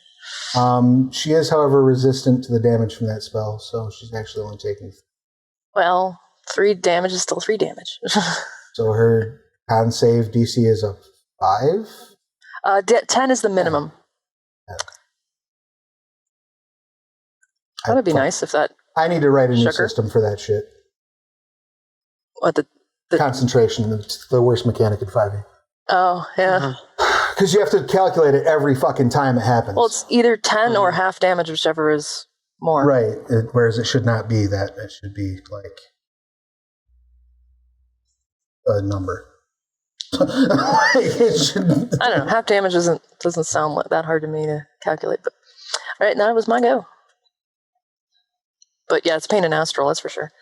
She is, however, resistant to the damage from that spell, so she's actually only taking. Well, 3 damage is still 3 damage. So her con save DC is a 5. 10 is the minimum. That would be nice if that. I need to write a new Sugar? system for that shit. What the Concentration, it's the worst mechanic in 5e. Oh, yeah. Because you have to calculate it every fucking time it happens. Well, it's either 10 or half damage, whichever is more. Right, whereas it should not be that. It should be like a number. It should. I don't know. Half damage doesn't sound that hard to me to calculate. But all right, now it was my go. But yeah, it's pain in astral, that's for sure.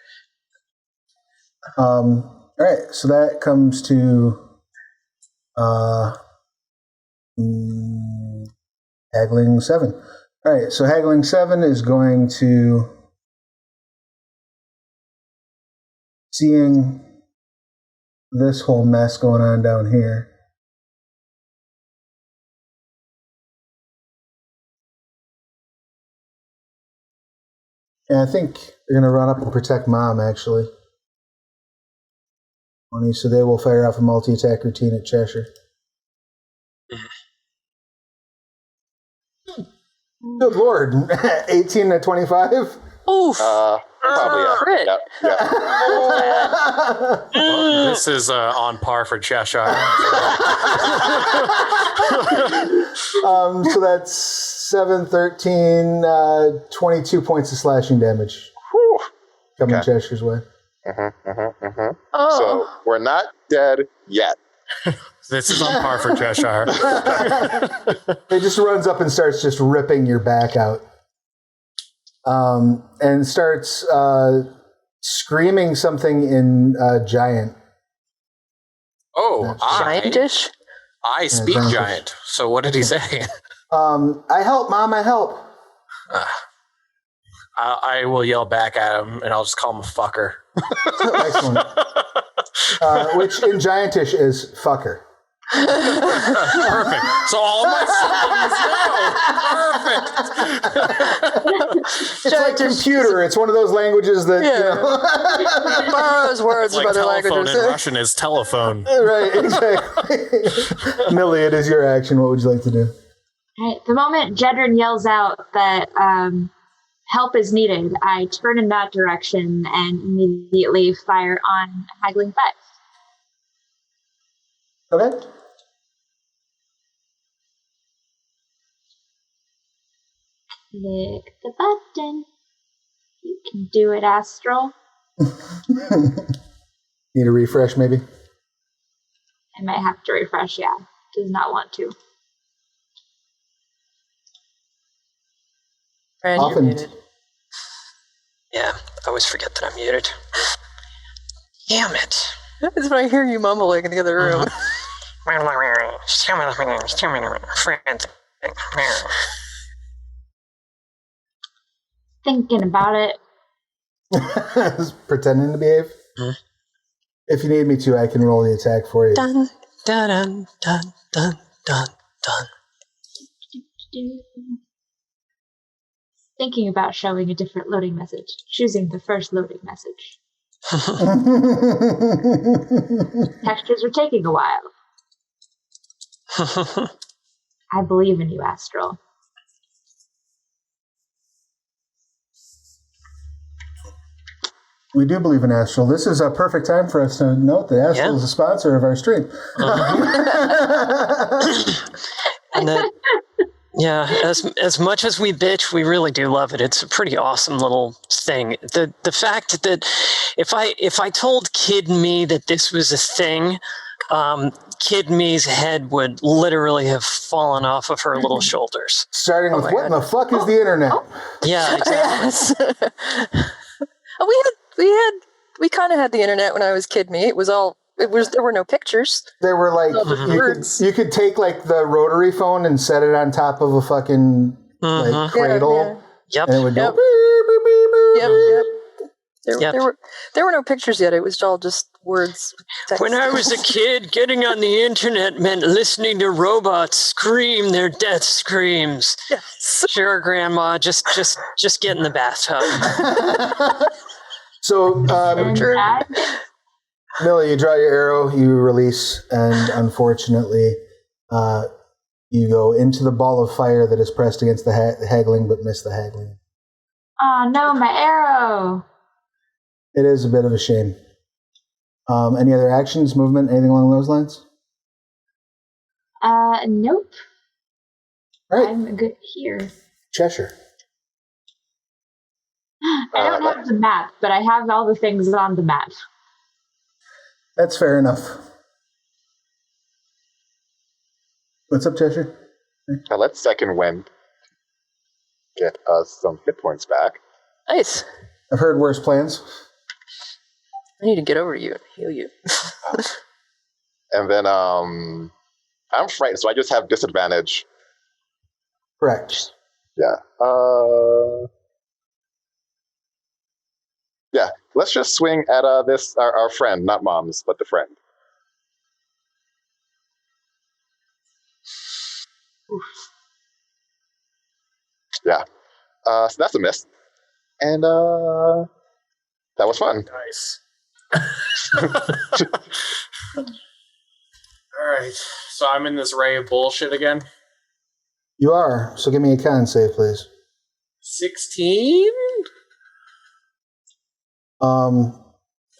All right, so that comes to haggling 7. All right, so haggling 7 is going to, seeing this whole mess going on down here. And I think They're going to run up and protect Mom, actually. 20, so they will fire off a multi-attack routine at Cheshire. Good lord. 18 to 25? Oof. Probably, yeah. Crit. Yeah. Well, this is on par for Cheshire. So that's 7, 13, 22 points of slashing damage. Whew. Coming Okay. Cheshire's way. Oh. So we're not dead yet. This is on par for Cheshire. It just runs up and starts just ripping your back out. And starts screaming something in Giant. Oh, Giantish? I speak giantish. giant. So what did he say? I help, Mom, I help. I will yell back at him, and I'll just call him a fucker. Excellent. Which in Giantish is fucker. Perfect. So all my siblings know. Perfect. It's like computer. It's one of those languages that, Borrows words Like from other telephone languages. in Russian is telephone. Right, exactly. Millie, it is your action. What would you like to do? Right. The moment Jedryn yells out that help is needed, I turn in that direction and immediately fire on Haggling 5. Okay. Click the button. You can do it, Astral. Need a refresh, maybe? I might have to refresh, yeah. Does not want to. Fran, you're Often. muted. Yeah, I always forget that I'm muted. Damn it. That's when I hear you mumbling in the other room. Thinking about it. Pretending to behave? If you need me to, I can roll the attack for you. Dun, dun, dun, dun, dun, dun, dun. Thinking about showing a different loading message. Choosing the first loading message. Textures are taking a while. I believe in you, Astral. We do believe in Astral. This is a perfect time for us to note that Astral is a sponsor of our stream. And that, yeah, as much as we bitch, we really do love it. It's a pretty awesome little thing. The fact that if I told Kid Me that this was a thing, Kid Me's head would literally have fallen off of her little shoulders. Starting with, my what in the fuck is the internet? Yeah, exactly. Yes. We kind of had the internet when I was Kid Me. There were no pictures. There were like, Words. you could take like the rotary phone and set it on top of a fucking like cradle. Yep. And it would go Yep. beep, beep, beep, beep, Yep, beep. yep. There were no pictures yet. It was all just words. Text. When I was a kid, getting on the internet meant listening to robots scream their death screams. Yes. Sure, Grandma, just get in the bathtub. So, True. Millie, you draw your arrow, you release, and unfortunately, you go into the ball of fire that is pressed against the haggling, but miss the haggling. Oh no, my arrow! It is a bit of a shame. Any other actions, movement, anything along those lines? Nope. All right, I'm good here. Cheshire. I don't have the map, but I have all the things on the map. That's fair enough. What's up, Cheshire? Now let's second wind. Get us some hit points back. Nice. I've heard worse plans. I need to get over to you and heal you. And then I'm frightened, so I just have disadvantage. Correct. Yeah. Yeah. Let's just swing at this our friend, not Mom's, but the friend. Oof. Yeah. So that's a miss. And that was fun. Nice. All right. So I'm in this ray of bullshit again. You are. So give me a con save, please. 16?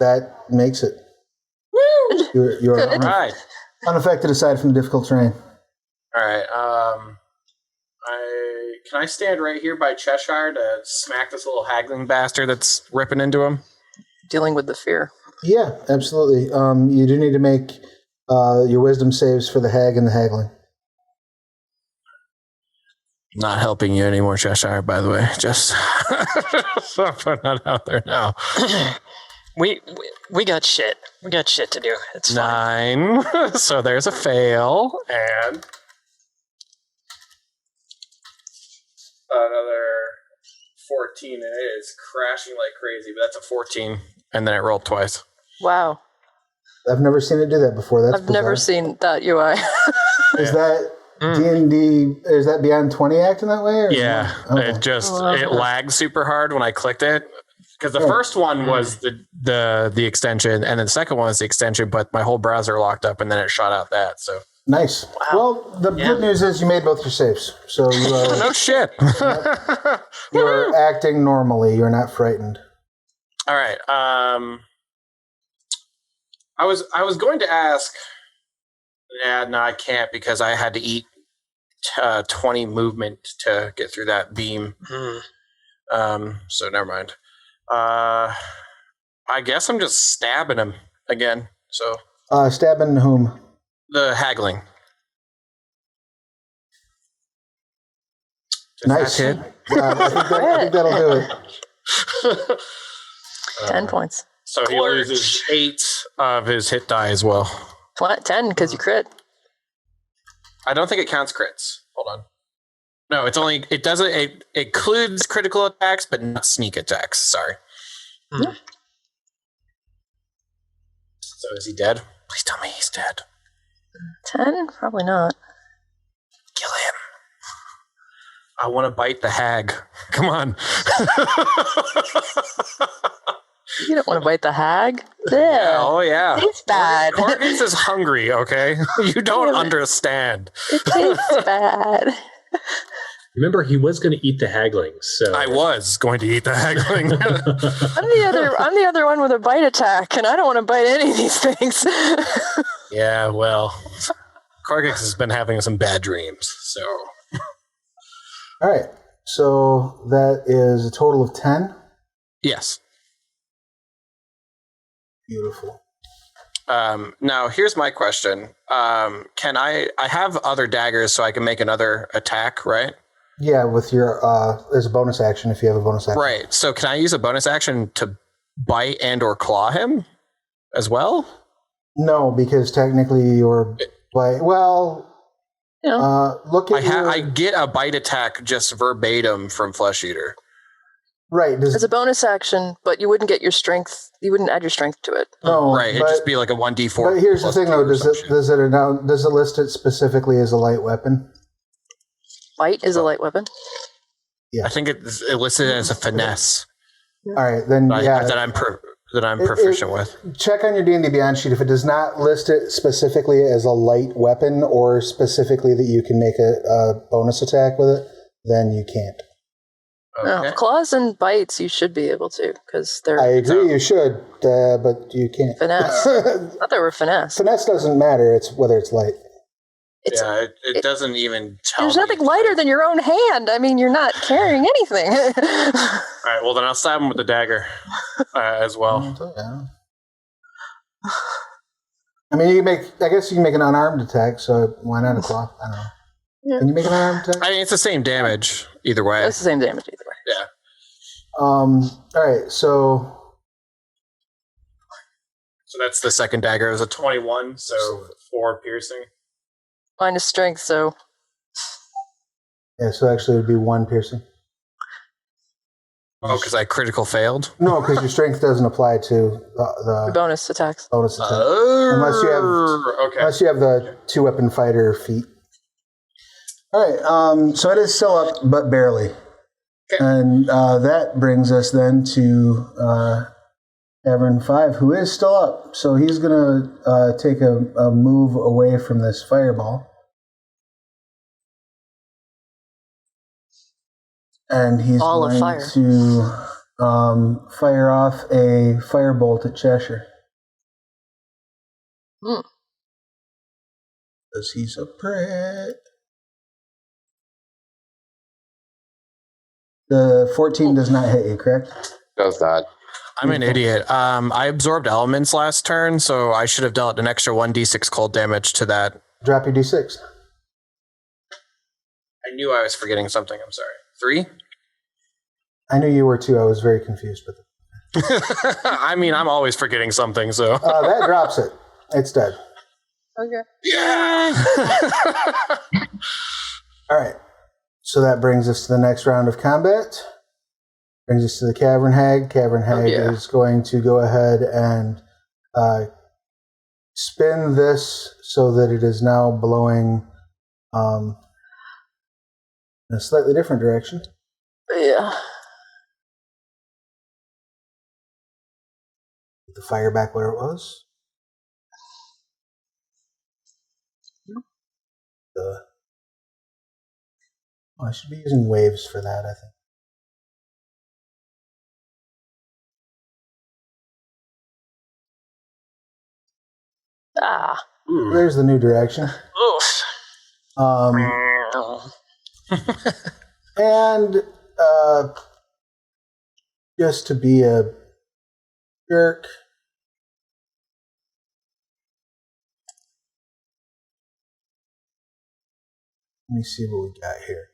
That makes it. Woo! You're Good. All right. unaffected aside from the difficult terrain. All right. Can I stand right here by Cheshire to smack this little haggling bastard that's ripping into him? Dealing with the fear. Yeah, absolutely. You do need to make your wisdom saves for the hag and the haggling. Not helping you anymore, Cheshire, by the way. Just putting that out there now. We got shit. We got shit to do. It's fine. 9. So there's a fail. And another 14. And it is crashing like crazy, but that's a 14. And then it rolled twice. Wow. I've never seen it do that before. That's I've never seen that UI. Is that D&D? Is that Beyond 20 acting that way? Or Yeah. Okay. It lagged super hard when I clicked it. Because the first one was the extension, and then the second one was the extension, but my whole browser locked up, and then it shot out that. So Nice. Wow. Well, the good news is you made both your saves, so you are no shit. you are acting normally. You're not frightened. All right. I was going to ask. Yeah, no, I can't because I had to eat 20 movement to get through that beam. So never mind. I guess I'm just stabbing him again. So Stabbing whom? the haggling. Does Nice. that hit? I think that'll do it. 10 points. So he loses 8 of his hit die as well. 10 because you crit. I don't think it counts crits. Hold on. No, it includes critical attacks, but not sneak attacks. Sorry. So is he dead? Please tell me he's dead. 10? Probably not. Kill him. I want to bite the hag. Come on. You don't want to bite the hag. Yeah, oh yeah. It's bad. Korggix is hungry, okay? You don't understand. It tastes bad. Remember, he was going to eat the haglings. So I was going to eat the haggling. I'm the other one with a bite attack, and I don't want to bite any of these things. Yeah, well, Korggix has been having some bad dreams, so. All right. So that is a total of 10. Yes. Beautiful. Now, here's my question. Can I have other daggers so I can make another attack, right? Yeah, with your as a bonus action if you have a bonus action. Right. So can I use a bonus action to bite and or claw him as well? No, because technically you're look at I get a bite attack just verbatim from Flesh Eater. Right. As a bonus action, but you wouldn't get your strength. You wouldn't add your strength to it. No, right. It'd just be like a 1d4. But here's the thing, though: does it list it specifically as a light weapon? Bite is a light weapon. Yeah, I think it listed it as a finesse. All right, then that I'm proficient with. Check on your D&D Beyond sheet if it does not list it specifically as a light weapon or specifically that you can make a bonus attack with it. Then you can't. Okay. No, claws and bites you should be able to because they're. I agree, you should, but you can't. Finesse. I thought they were finesse. Finesse doesn't matter. It's whether it's light. It doesn't even tell. There's nothing lighter than your own hand. I mean, you're not carrying anything. All right, well then I'll stab him with the dagger as well. I mean, I guess you can make an unarmed attack. So why not a claw? I don't know. Yeah. Can you make an unarmed attack? I mean, it's the same damage either way. It's the same damage either way. Yeah. All right, so that's the second dagger. It was a 21, so 4 piercing. Minus strength, so. yeah, so actually it would be 1 piercing. Oh, because I critical failed? No, because your strength doesn't apply to the Bonus attacks. bonus attack. Oh, Unless you have the 2-weapon fighter feat. All right, so it is still up, but barely. And that brings us then to Cavern 5, who is still up. So he's going to take a move away from this fireball. And he's Ball of going fire. to fire off a firebolt at Cheshire. Because he's a prick. The 14 does not hit you, correct? Does that? I'm an idiot. I absorbed elements last turn, so I should have dealt an extra 1d6 cold damage to that. Drop your d6. I knew I was forgetting something. I'm sorry. 3? I knew you were too. I was very confused with it. I mean, I'm always forgetting something, so. That drops it. It's dead. Okay. Yeah! All right. So that brings us to the next round of combat. Brings us to the Cavern Hag. Cavern Hag is going to go ahead and spin this so that it is now blowing in a slightly different direction. Yeah. Put the fire back where it was. I should be using waves for that, I think. Ah. There's the new direction. Oof. And just to be a jerk, let me see what we got here.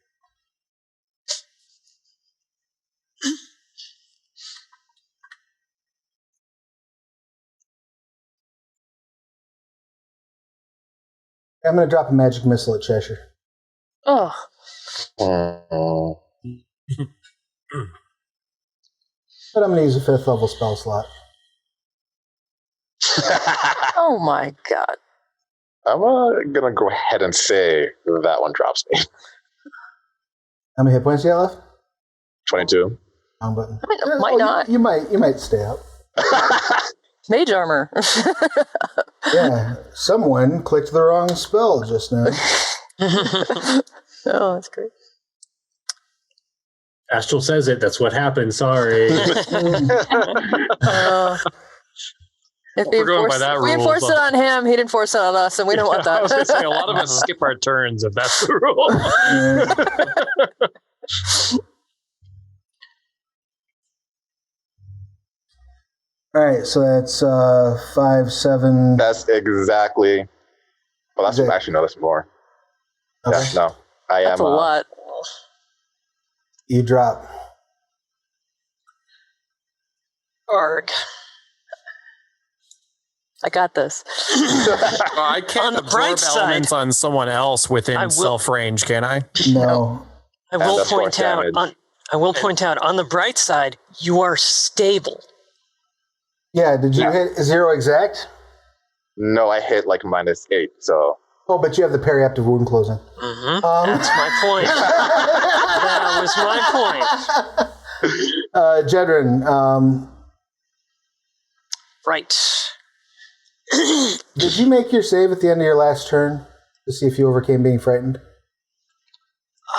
I'm going to drop a magic missile at Cheshire. Oh. But I'm going to use a 5th level spell slot. Oh my god. I'm gonna go ahead and say that one drops me. How many hit points you got left? 22. Wrong button. I mean, might not. You might stay up. Mage armor. Yeah, someone clicked the wrong spell just now. Oh, that's great. Astral says it. That's what happened. Sorry. If We're going by that we rule, enforced but- it on him, he didn't force it on us, and we don't want I was going that. to say, a lot of us skip our turns if that's the rule. All right, so that's 5, 7. That's exactly. Well, that's Okay. actually no, that's more. Okay. Yeah, no, I That's am. a lot. You drop. Arg. I got this. I can't On the absorb bright side- elements on someone else I within will- self range, can I? No. I will that's point force out damage. on the bright side, you are stable. Yeah, did you hit 0 exact? No, I hit like -8, so. Oh, but you have the periaptive wound closing. Mm-hmm. That's my point. That was my point. Jedryn, Right. did you make your save at the end of your last turn to see if you overcame being frightened?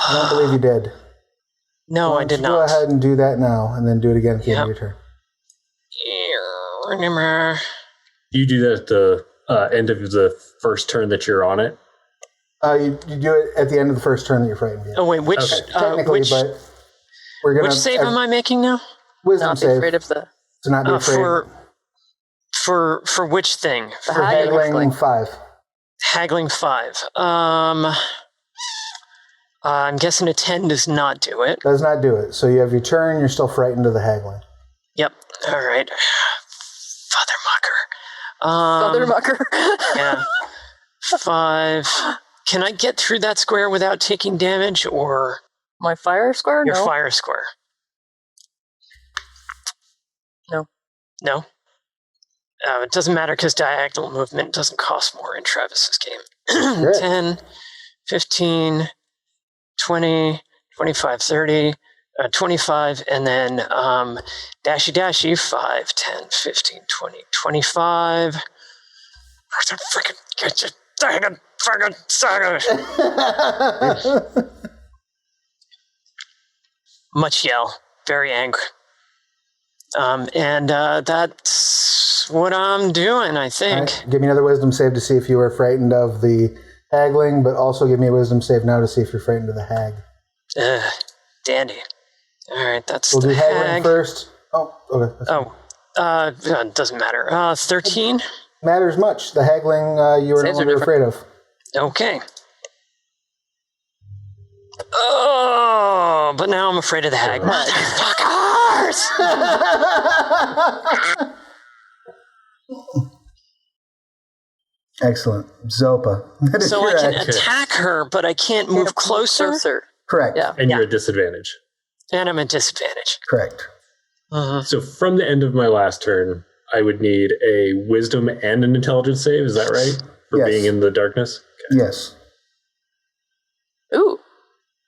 I don't believe you did. No, Why I don't did you Go not. ahead and do that now, and then do it again at the end of your turn. You do that at the end of the first turn that you're on it. You do it at the end of the first turn that you're frightened. Yeah. Oh wait, which Technically, but we're gonna which save am I making now? Wisdom Not be save afraid of the to not be afraid. For which thing? the For haggling. haggling 5. Haggling 5. I'm guessing a 10 does not do it. Does not do it. So you have your turn. You're still frightened of the haggling. Yep. All right. Father Other Mucker. mucker. Yeah. 5. Can I get through that square without taking damage, or My fire square? your No. fire square? No. No? It doesn't matter because diagonal movement doesn't cost more in Travis's game. Great. 10, 15, 20, 25, 30, 25, and then dashy 5, 10, 15, 20, 25. Freaking get you, dang it, freaking sucker. Much yell, very angry. And that's what I'm doing, I think. Right. Give me another wisdom save to see if you were frightened of the hagling, but also give me a wisdom save now to see if you're frightened of the hag. Dandy. All right, that's we'll the do haggling hag. first. Oh, okay. It doesn't matter. 13? Matters much. The haggling you were no longer afraid of. Okay. Oh, but now I'm afraid of the hag. Motherfuckers! Excellent. Zopa. So I can attack her, but I can't move closer? Correct. Yeah. And you're at disadvantage. And I'm at disadvantage. Correct. So from the end of my last turn, I would need a wisdom and an intelligence save. Is that right? For Yes. being in the darkness? Okay. Yes. Ooh.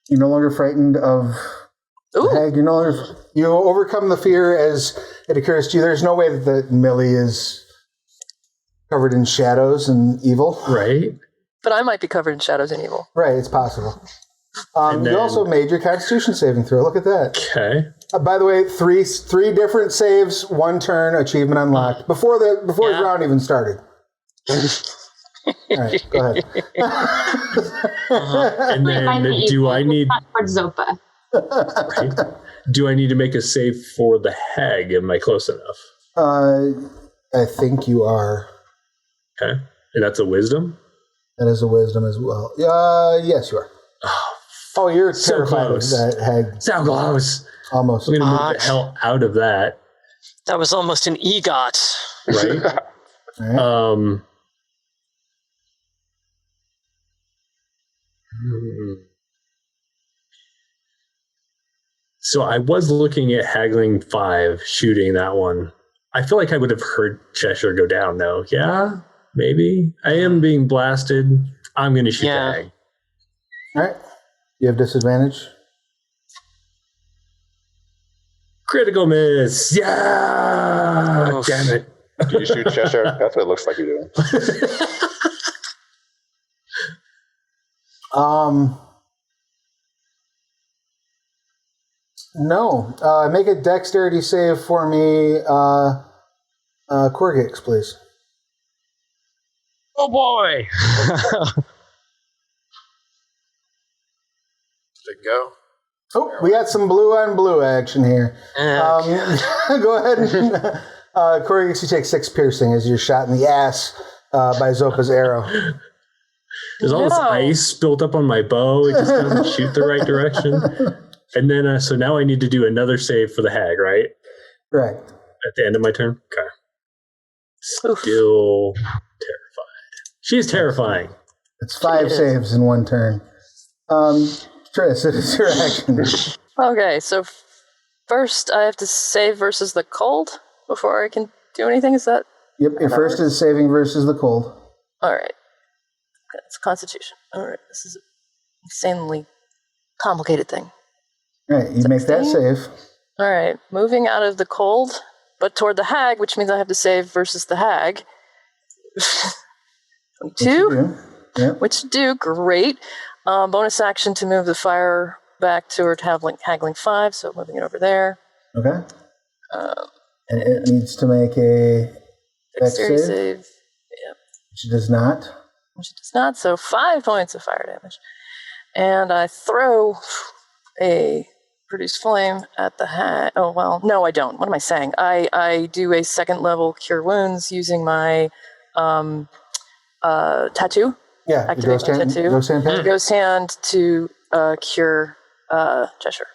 You're no longer frightened of the hag. You're no longer. You overcome the fear as it occurs to you. There's no way that Millie is covered in shadows and evil. Right. But I might be covered in shadows and evil. Right. It's possible. You also made your Constitution saving throw. Look at that. Okay. By the way, three different saves, 1 turn, achievement unlocked before the round even started. All right, go ahead. And then do I need towards Zopa? right? Do I need to make a save for the hag? Am I close enough? I think you are. Okay. And that's a wisdom? That is a wisdom as well. Yes, you are. Oh, you're So terrified close. of that hag. So close. Almost. I'm going to move the hell out of that. That was almost an EGOT. Right? All right. So I was looking at haggling 5, shooting that one. I feel like I would have heard Cheshire go down, though. Yeah, maybe. I am being blasted. I'm going to shoot the hag. All right. You have disadvantage? Critical miss. Yeah. Oof. Damn it. Do you shoot Cheshire? That's what it looks like you're doing. No. Make a dexterity save for me, Korggix, please. Oh boy! Did it go? Oh, we got some blue on blue action here. Go ahead and Korggix, you take 6 piercing as you're shot in the ass by Zopa's arrow. There's all this ice built up on my bow. It just doesn't shoot the right direction. And then, so now I need to do another save for the hag, right? Right. At the end of my turn? Okay. Still terrified. She's terrifying. It's 5 saves in 1 turn. Triss, it is your action. Okay, so first I have to save versus the cold before I can do anything. Is that? Yep, your first is saving versus the cold. All right. Okay, it's Constitution. All right, this is an insanely complicated thing. All right, you make that save. All right, moving out of the cold, but toward the hag, which means I have to save versus the hag. 22, which do great. Bonus action to move the fire back toward haggling 5, so moving it over there. Okay. And it needs to make a dexterity save. Yep. Which it does not. Which it does not, so 5 points of fire damage. And I throw a produce flame at the hag. Oh, well, no, I don't. What am I saying? I do a 2nd level cure wounds using my tattoo. Yeah, activate my tattoo. Ghost hand to cure Cheshire.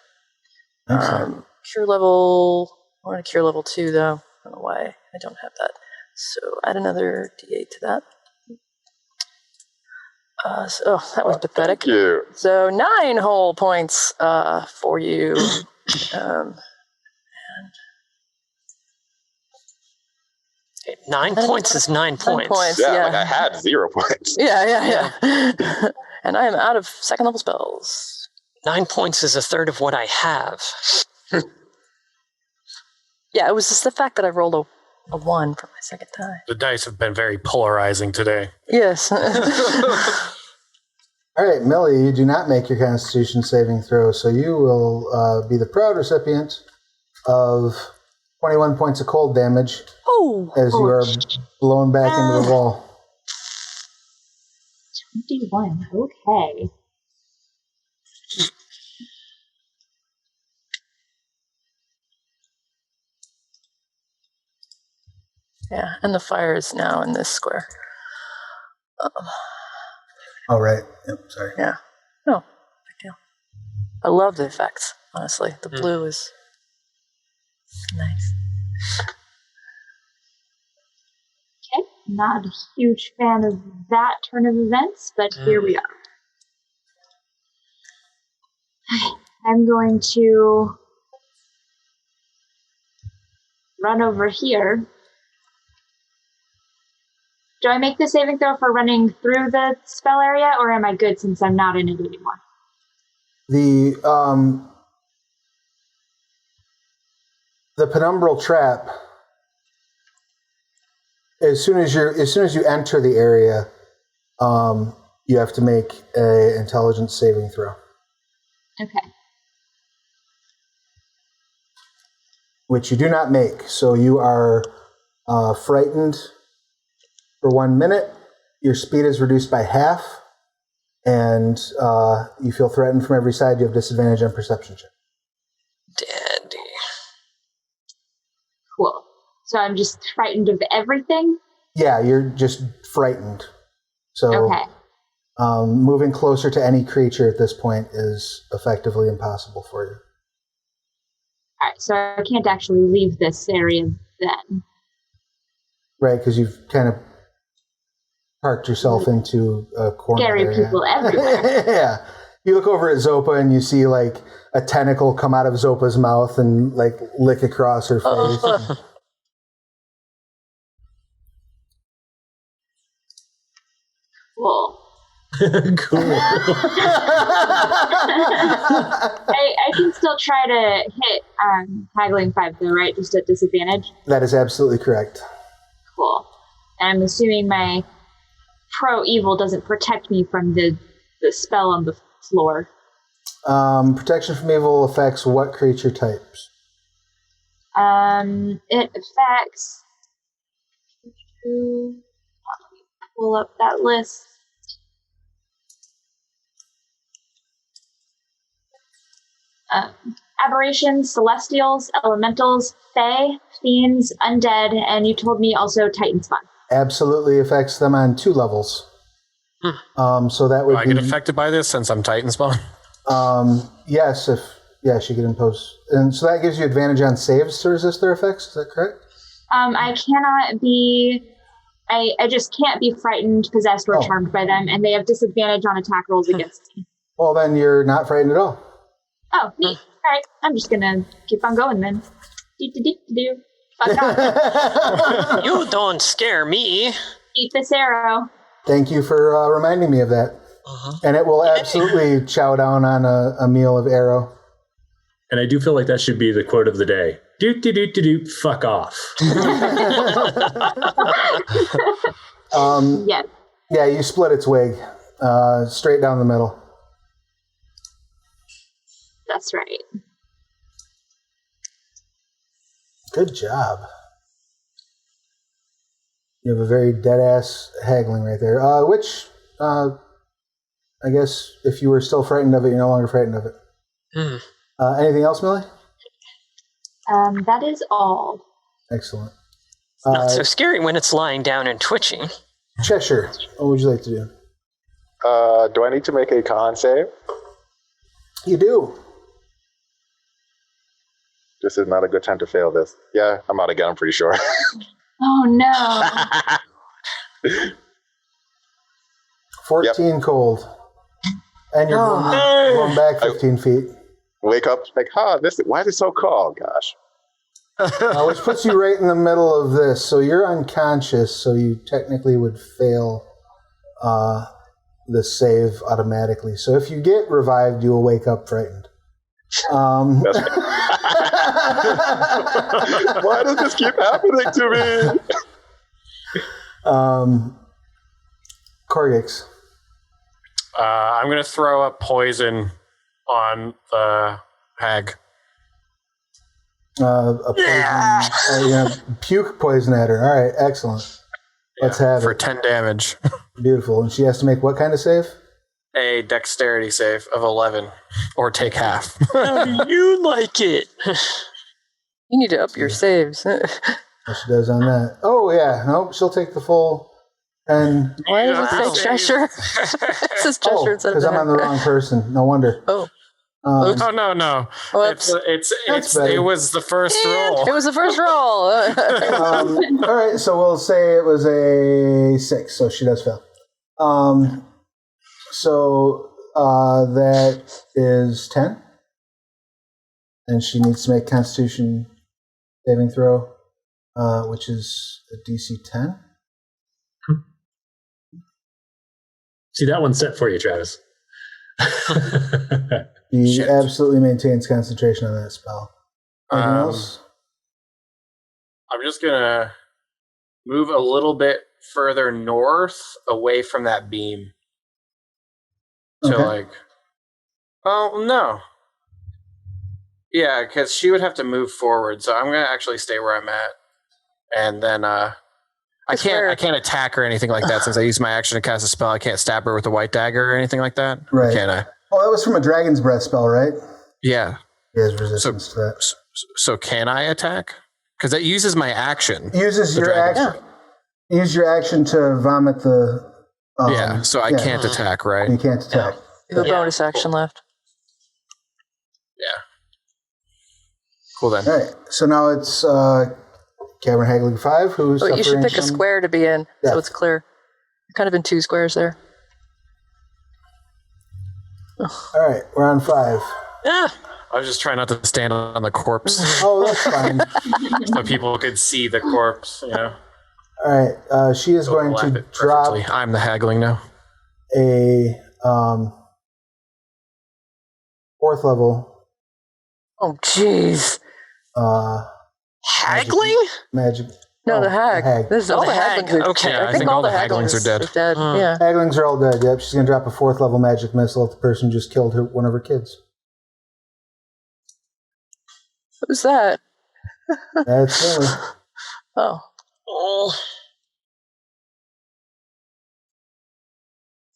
Cure level. I want to cure level 2 though. I don't know why I don't have that. So add another D8 to that. That was pathetic. Thank you. So 9 whole points for you. And 9 points is 9 points. Yeah, like I had 0 points. Yeah. And I am out of 2nd level spells. 9 points is a third of what I have. Yeah, it was just the fact that I rolled a 1 for my second time. The dice have been very polarizing today. Yes. All right, Millie, you do not make your Constitution saving throw, so you will be the proud recipient of 21 points of cold damage as you are blown back into the wall. 21. Okay. Yeah, and the fire is now in this square. Oh, right. Yep, sorry. Yeah. No, big deal. I love the effects, honestly. The blue is nice. Okay. Not a huge fan of that turn of events, but here we are. I'm going to run over here. Do I make the saving throw for running through the spell area, or am I good since I'm not in it anymore? The penumbral trap. As soon as you enter the area, you have to make a intelligence saving throw. Okay. Which you do not make. So you are frightened for 1 minute. Your speed is reduced by half, and you feel threatened from every side. You have disadvantage on perception check. Daddy. Cool. So I'm just frightened of everything? Yeah, you're just frightened. So Okay. Moving closer to any creature at this point is effectively impossible for you. Alright, so I can't actually leave this area then. Right, because you've kind of parked yourself into a corner Scary area. people everywhere. Yeah. You look over at Zopa and you see like a tentacle come out of Zopa's mouth and like lick across her face. Cool. Cool. I can still try to hit haggling 5 though, right? Just at disadvantage? That is absolutely correct. Cool. And I'm assuming my pro-evil doesn't protect me from the spell on the floor. Protection from evil affects what creature types? It affects... Let me pull up that list. Aberrations, celestials, elementals, fae, fiends, undead, and you told me also Titan Spawn. Absolutely affects them on 2 levels. So that would Do I be... get affected by this since I'm Titan spawn? Yes, she could impose. And so that gives you advantage on saves to resist their effects, is that correct? I cannot be... I just can't be frightened, possessed, or charmed by them, and they have disadvantage on attack rolls against me. Well, then you're not frightened at all. Oh, neat. Alright, I'm just gonna keep on going then. Do. Fuck off. You don't scare me. Eat this arrow. Thank you for reminding me of that. And it will absolutely chow down on a meal of arrow. And I do feel like that should be the quote of the day. Do, fuck off. Yes. Yeah, you split its wig straight down the middle. That's right. Good job. You have a very dead-ass haggling right there. Which, I guess, if you were still frightened of it, you're no longer frightened of it. Anything else, Millie? That is all. Excellent. Not so scary when it's lying down and twitching. Cheshire, what would you like to do? Do I need to make a con save? You do. This is not a good time to fail this. Yeah, I'm out again, I'm pretty sure. Oh no. 14 cold. And you're blown back 15 feet. Wake up, like, why is it so cold? Gosh. Which puts you right in the middle of this. So you're unconscious, so you technically would fail the save automatically. So if you get revived, you will wake up frightened. Why does this keep happening to me? Korggix. I'm going to throw up poison on the hag. A poison, puke poison at her. All right, excellent. Let's have for it. 10 damage. Beautiful. And she has to make what kind of save? A dexterity save of 11, or take half. How do you like it? You need to up your saves. What she does on that? Oh yeah, nope. She'll take the full. And Why does it say Cheshire? It says Cheshire instead of because I'm on the wrong person. No wonder. Oh. Oh no! Whoops. It was the first roll. It was the first roll. All right, so we'll say it was a 6, so she does fail. So that is 10, and she needs to make Constitution saving throw, which is a DC 10. See, that one's set for you, Travis. He absolutely maintains concentration on that spell. Anything else? I'm just gonna move a little bit further north, away from that beam. Okay. No. Yeah, because she would have to move forward, so I'm gonna actually stay where I'm at, and then I can't attack or anything like that since I used my action to cast a spell. I can't stab her with a white dagger or anything like that. Right. Can I? Oh, that was from a Dragon's Breath spell, right? Yeah. He has resistance to that. So can I attack? Because that uses my action. Uses your action. Use your action to vomit the. So I can't attack, right? You can't attack. You have a bonus action left. Yeah. Cool then. All right. So now it's Cavern Hagling 5, who's But you should pick a some- square to be in, so it's clear. You're kind of in 2 squares there. All right, we're on 5. Ah, I was just trying not to stand on the corpse Oh, that's fine. so people could see the corpse, you know. All right, she is going Overlap to it drop perfectly. I'm the haggling now. a 4th level Oh, jeez. haggling? magic. No, the hag. This is all the the hag. haglings. Okay. Yeah, I think all the haglings are dead. Yeah. Haglings are all dead. Yep, she's going to drop a 4th level magic missile at the person who just killed one of her kids. Who's that? That's Millie. Oh. Oh,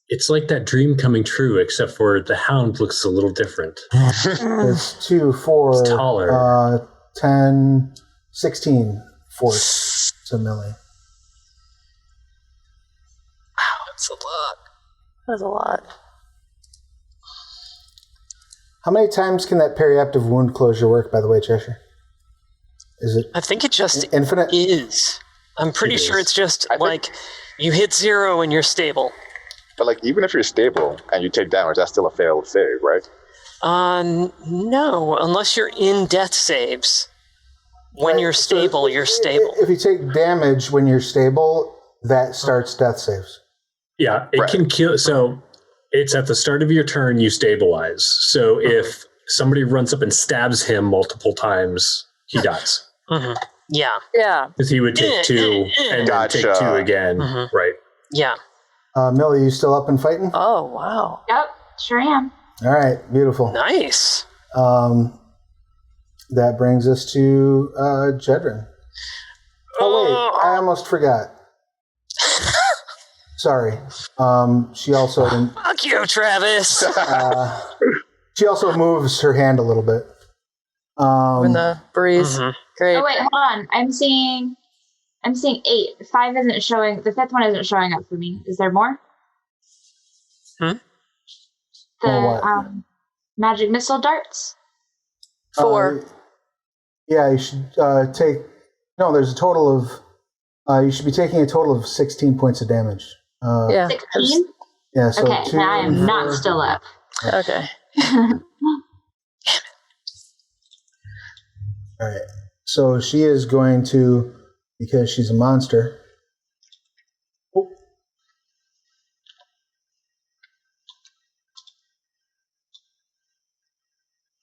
It's like that dream coming true, except for the hound looks a little different. It's 2, 4, It's taller. 10, 16 force to Millie. that's a lot. That's a lot. How many times can that periaptive wound closure work, by the way, Cheshire? Is it I think it just infinite? is. I'm pretty It sure is. it's just I think- like you hit 0 and you're stable. But like, even if you're stable and you take damage, that's still a failed save, right? No, unless you're in death saves. When you're stable, you're stable. If you take damage when you're stable, that starts death saves. Yeah, it Right. can kill. So it's at the start of your turn, you stabilize. So if somebody runs up and stabs him multiple times, he dies. Mhm. Yeah, Yeah. Because he would take 2 and then take Gotcha. 2 again. Mhm. Right. yeah. Millie, you still up and fighting? Oh, wow. Yep, sure am. All right, beautiful. Nice. That brings us to Jedryn. Oh wait, I almost forgot. Sorry. She also Fuck you, Travis. she also moves her hand a little bit. In the breeze. Mhm. Great. Oh wait, hold on. I'm seeing 8. 5 isn't showing. The 5th one isn't showing up for me. Is there more? Hmm? More what? The magic missile darts. 4. Yeah, you should take. No, there's a total of. You should be taking a total of 16 points of damage. Yeah. 16. Yeah, so Okay, 2 now I am and not 4. still up. Okay. All right. So she is going to, because she's a monster.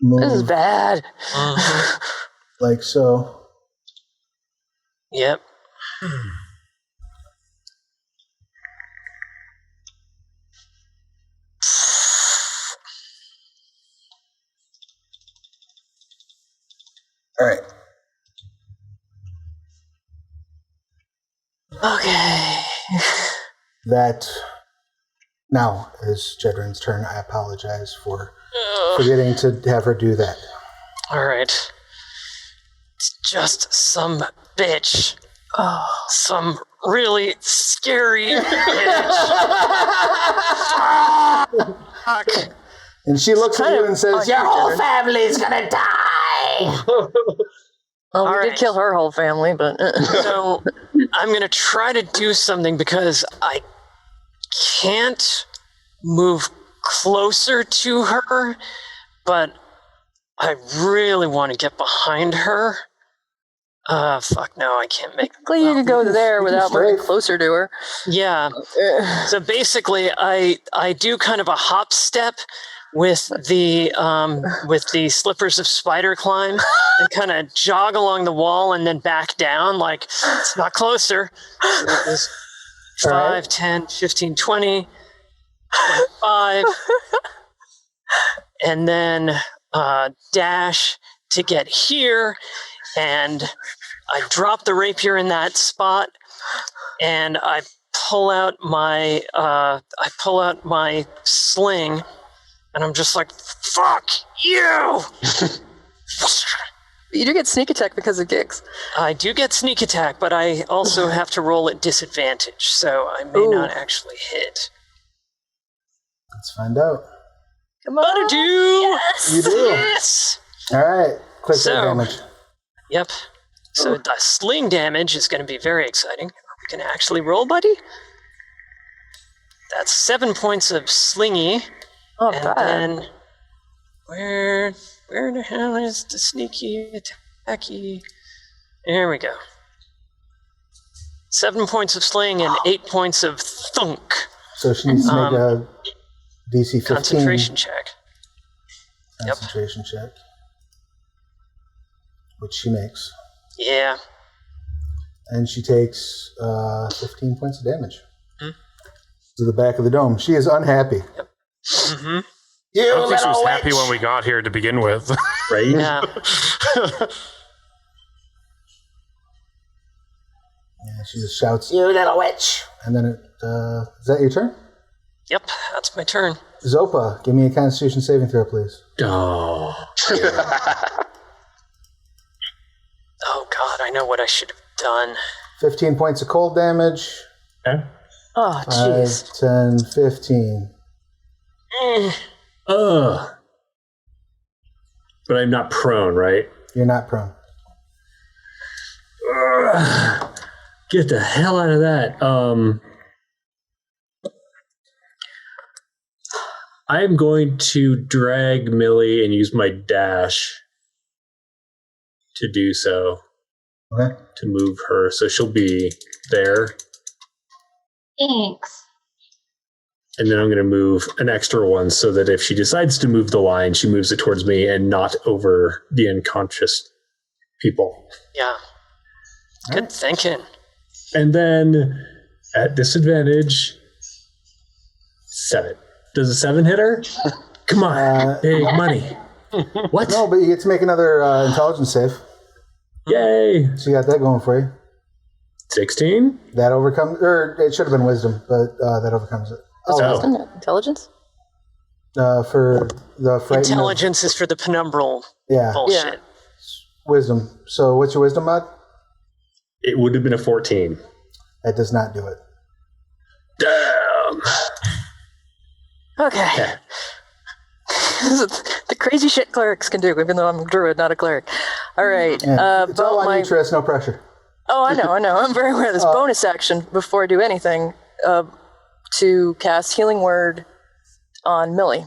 move This is bad. like so. Yep. All right. Okay. That now is Jedryn's turn. I apologize for forgetting to have her do that. All right. It's just some bitch. Oh. Some really scary bitch. Fuck. And she looks at you and says, "Your whole family's gonna die." Well, we All did right. kill her whole family, but So I'm going to try to do something because I can't move closer to her, but I really want to get behind her. Fuck no, I can't make. luckily you could go there you can without moving strafe. closer to her. Yeah. So basically, I do kind of a hop step with the slippers of spider climb and kind of jog along the wall and then back down like it's not closer. So it was 5, All right. 10, 15, 20, 25, and then dash to get here, and I drop the rapier in that spot, and I pull out my sling. And I'm just like, fuck you! You do get sneak attack because of Gix. I do get sneak attack, but I also have to roll at disadvantage, so I may not actually hit. Let's find out. Come on. Do Yes! You do. yes! All right. Quick So- damage. Yep. So the sling damage is going to be very exciting. Are we going to actually roll, buddy? That's 7 points of slingy. Oh, And bad. then, where the hell is the sneaky attacky? There we go. 7 points of sling and 8 points of thunk. So she needs to make a DC 15 Concentration check. Yep. concentration check, which she makes. Yeah. And she takes 15 points of damage Hmm. to the back of the dome. She is unhappy. Mm-hmm. You I don't think she was little happy witch! when we got here to begin with. Right? Yeah. Yeah, she just shouts, "You little witch!" And then is that your turn? Yep, that's my turn. Zopa, give me a Constitution saving throw, please. Oh. Oh god, I know what I should have done. 15 points of cold damage. Okay. Oh, 5, jeez. 10, 15. Ugh. But I'm not prone, right? You're not prone. Ugh. Get the hell out of that. I'm going to drag Millie and use my dash to do so. Okay. To move her. So she'll be there. Thanks. And then I'm going to move an extra one so that if she decides to move the line, she moves it towards me and not over the unconscious people. Yeah. Good thinking. And then at disadvantage, 7. Does a 7 hit her? Come on, big money. What? No, but you get to make another intelligence save. Yay! So you got that going for you. 16? That overcomes, or it should have been wisdom, but that overcomes it. Isn't it intelligence? For the frightened. Intelligence is for the penumbral Yeah, bullshit. wisdom. So what's your wisdom mod? It would have been a 14. That does not do it. Damn! Okay. This is the crazy shit clerics can do, even though I'm a druid, not a cleric. All right. Yeah. It's all about on you, Triss, no pressure. Oh, I know. I'm very aware of this. Bonus action before I do anything to cast Healing Word on Millie.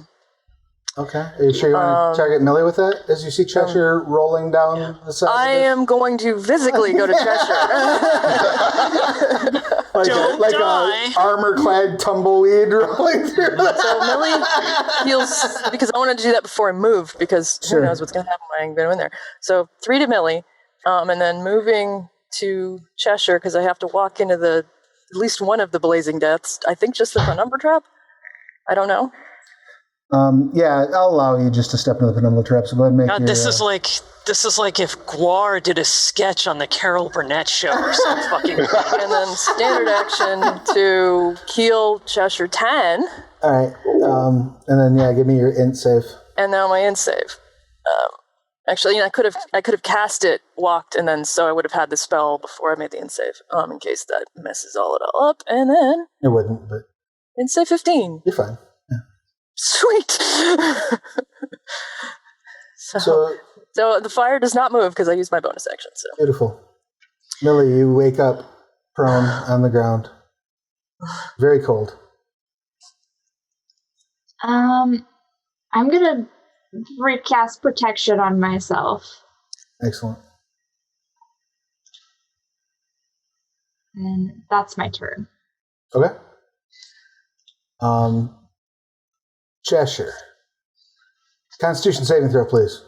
Okay. Are you sure you want to target Millie with that? As you see Cheshire rolling down the side. I am going to physically go to Cheshire. like a armor-clad tumbleweed rolling through. So Millie feels, because I wanted to do that before I move, because who knows what's going to happen when I go in there. So 3 to Millie, and then moving to Cheshire, because I have to walk into at least one of the blazing deaths. I think just the penumbra trap. I don't know. Yeah, I'll allow you just to step into the penumbra trap. So go ahead and make God, your, this is like if Guar did a sketch on the Carol Burnett show or some fucking. And then standard action to heal Cheshire 10. All right. And then give me your int save. And now my int save. Actually, I could have cast it, walked, and then so I would have had the spell before I made the int save. In case that messes all up, and then it wouldn't, but int save 15. You're fine. Yeah. Sweet. So the fire does not move because I used my bonus action. So beautiful. Millie, you wake up prone on the ground. Very cold. I'm gonna recast protection on myself. Excellent. And that's my turn. Okay. Cheshire. Constitution saving throw, please.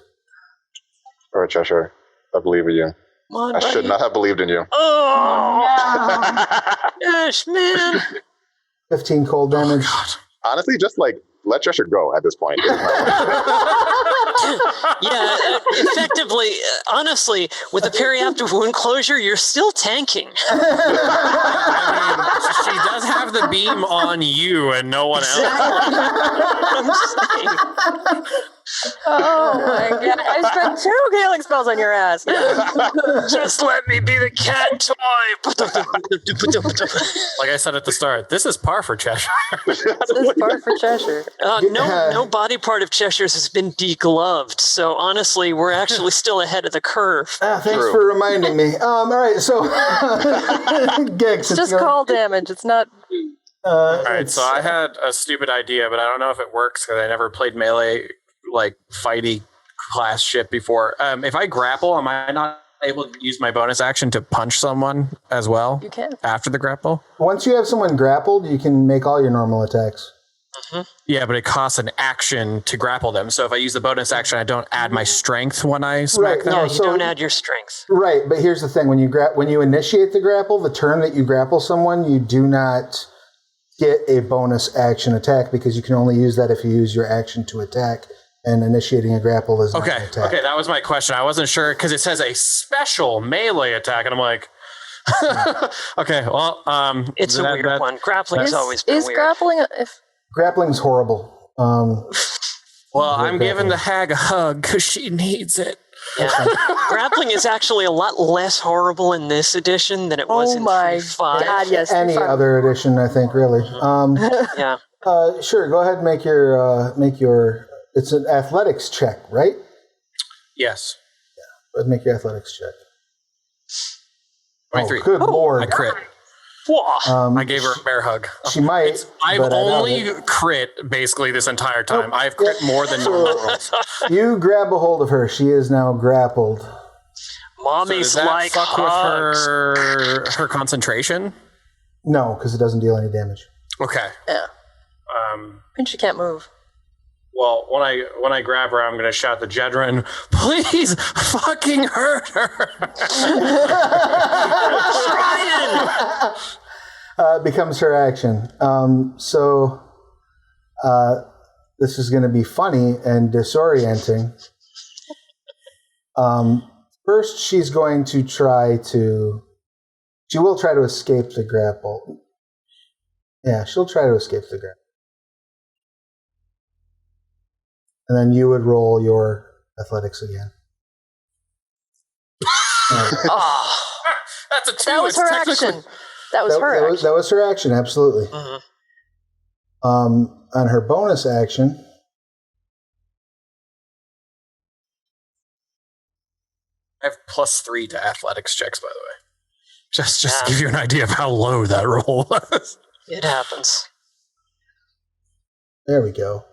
All right, Cheshire. I believe in you. I should not have believed in you. Oh, no. Gosh, man. 15 cold damage. Honestly, just let Cheshire go at this point. Yeah, effectively, honestly, with the periaptive wound closure, you're still tanking. I mean, she does have the beam on you and no one else. I'm saying. oh my god! I spent 2 healing spells on your ass. Just let me be the cat toy. Like I said at the start, this is par for Cheshire. This is par for Cheshire. No body part of Cheshire's has been degloved, so honestly, we're actually still ahead of the curve. Thanks for reminding me. All right, so Gex, It's just call damage. It's not. All right, so I had a stupid idea, but I don't know if it works because I never played melee fighty class shit before. If I grapple, am I not able to use my bonus action to punch someone as well? You can. After the grapple? Once you have someone grappled, you can make all your normal attacks. Mm-hmm. Yeah, but it costs an action to grapple them. So if I use the bonus action, I don't add my strength when I smack them. No, you don't add your strength. Right, but here's the thing: when you initiate the grapple, the turn that you grapple someone, you do not get a bonus action attack because you can only use that if you use your action to attack. And initiating a grapple is not an attack. Okay, that was my question. I wasn't sure because it says a special melee attack, and I'm like, okay, well, it's a weird one. Grappling's always been is weird. grappling Grappling's horrible. Well, I'm giving the hag a hug because she needs it. Yeah. Grappling is actually a lot less horrible in this edition than it was in 3.5. God, yes. Any other edition, I think, really. Yeah. Sure, go ahead and make your. It's an athletics check, right? Yes. Yeah. Go ahead and make your athletics check. 23. Oh, good lord. I crit. I gave her a bear hug. She might. I've only crit basically this entire time. I've crit more than normal rolls. You grab a hold of her. She is now grappled. Mommy's so like fuck hugs. with her concentration? No, because it doesn't deal any damage. Okay. Yeah. And she can't move. Well, when I grab her, I'm going to shout to Jedryn, please fucking hurt her. Becomes her action. So this is going to be funny and disorienting. First, she's going to she will try to escape the grapple. Yeah, she'll try to escape the grapple. And then you would roll your athletics again. Oh, that's a 2. That was her action. That was her action. That was her action, absolutely. Mm-hmm. On her bonus action, I have +3 to athletics checks, by the way. Just to give you an idea of how low that roll was. It happens. there we go.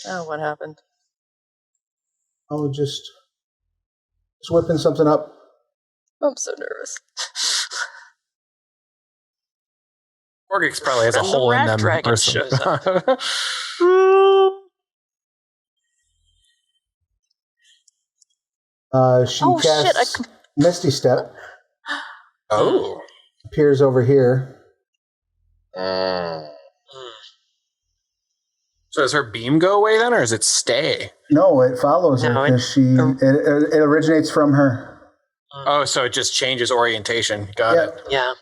Oh, what happened? Oh, just whipping something up. I'm so nervous. Korggix probably has a And the hole in rat them. dragon Or some- shows up. She Oh, shit, casts Misty Step, Oh. appears over here. So does her beam go away then, or does it stay? No, it follows her No, because it originates from her. Oh, so it just changes orientation. Got Yeah. it. Yeah.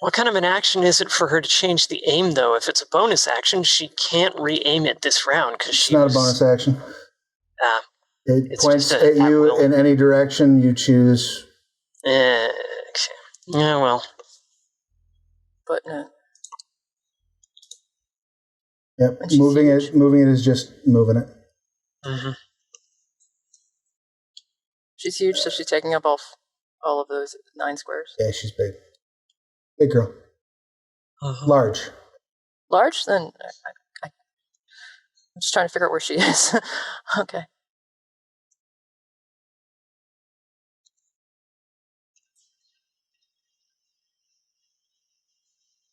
What kind of an action is it for her to change the aim, though? If it's a bonus action, she can't re-aim it this round because It's she's not a bonus action. Ah, It It's points just a at you at will. in any direction you choose. okay. Yeah, well. But no. Yep, And she's moving huge. it is just moving it. Mm-hmm. She's huge, so she's taking up all of those 9 squares. Yeah, she's big. Big girl. Mm-hmm. Large. Large? Then I'm just trying to figure out where she is. Okay.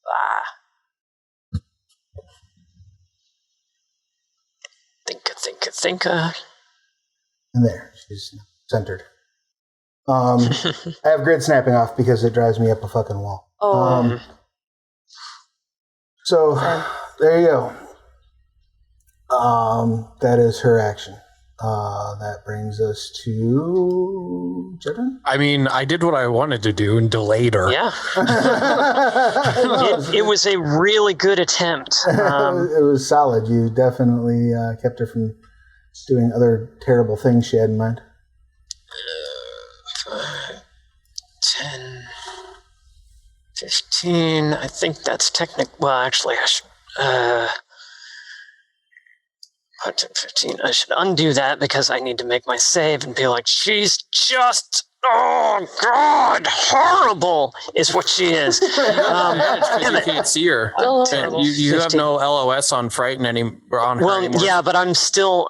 Ah. Think. And there, she's centered. I have grid snapping off because it drives me up a fucking wall. Oh. So Same. there you go. That is her action. That brings us to Jedryn. I mean, I did what I wanted to do and delayed her. Yeah. It was a really good attempt. It was solid. You definitely kept her from doing other terrible things she had in mind. 10, 15. I think that's technical. Well, actually, I should. 10, 15. I should undo that because I need to make my save and be like, she's just. Oh God! Horrible is what she is. Because you can't see her. Still And horrible. you have 15. no LOS on Frighten on her Well, anymore. yeah, but I'm still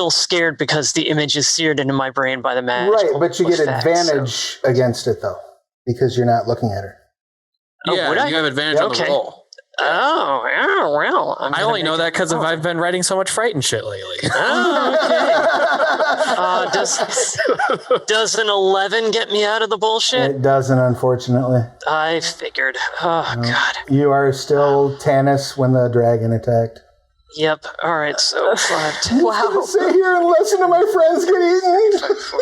scared because the image is seared into my brain by the magic. Right, but you get effect, advantage against it, though, because you're not looking at her. Oh, Yeah, would I? you have advantage on the Okay. roll. Oh, yeah, well. I'm I gonna only know make that it- because oh. I've been writing so much Frighten shit lately. Oh, okay. Does an 11 get me out of the bullshit? It doesn't, unfortunately. I figured. Oh, God. You are still Tanis when the dragon attacked. Yep. All right, so 5, 10, Wow. Sit here and listen to my friends get eaten.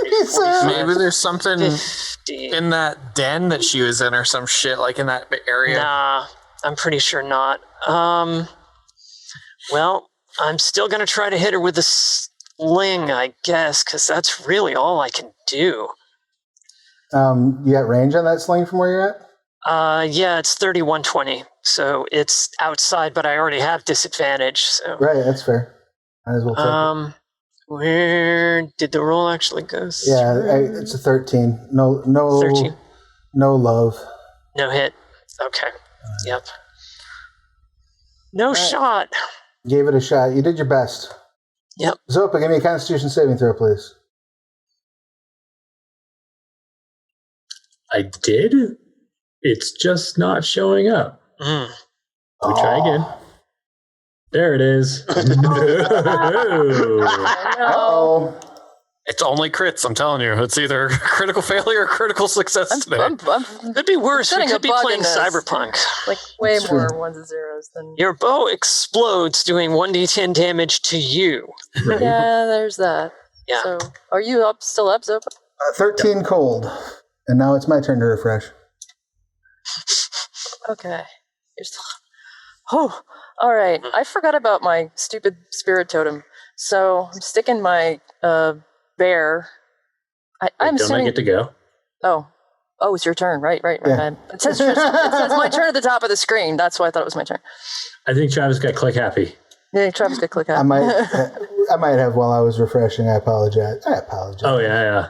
He said. Maybe there's something 50. in that den that she was in or some shit, like in that area. Nah, I'm pretty sure not. Well, I'm still going to try to hit her with the sling, I guess, because that's really all I can do. You got range on that sling from where you're at? Yeah, it's 3120, so it's outside, but I already have disadvantage. So, Right, that's fair. Might as well take it. where did the roll actually go? Yeah, through? it's a 13. No, 13. no love. No hit. Okay. Yep. No shot. Gave it a shot. You did your best. Yep. Zopa, give me a Constitution saving throw, please. I did. It's just not showing up. Mm. We try again. There it is. Uh-oh. It's only crits, I'm telling you. It's either critical failure or critical success today. I'm Could be worse. We Setting a could be bug playing in this. Cyberpunk. like way That's true. more ones and zeros than. Your bow explodes, doing 1d10 damage to you. Yeah, there's that. Yeah. So, are you still up, Zopa? 13 cold. And now it's my turn to refresh. Okay. You're still. Oh, all right. I forgot about my stupid spirit totem. So I'm sticking my bear. I'm Don't I assuming. get to go? Oh, it's your turn. Right. Yeah. It says my turn at the top of the screen. That's why I thought it was my turn. I think Travis got click happy. Yeah, Travis could click I out. might have while I was refreshing. I apologize. Oh, yeah.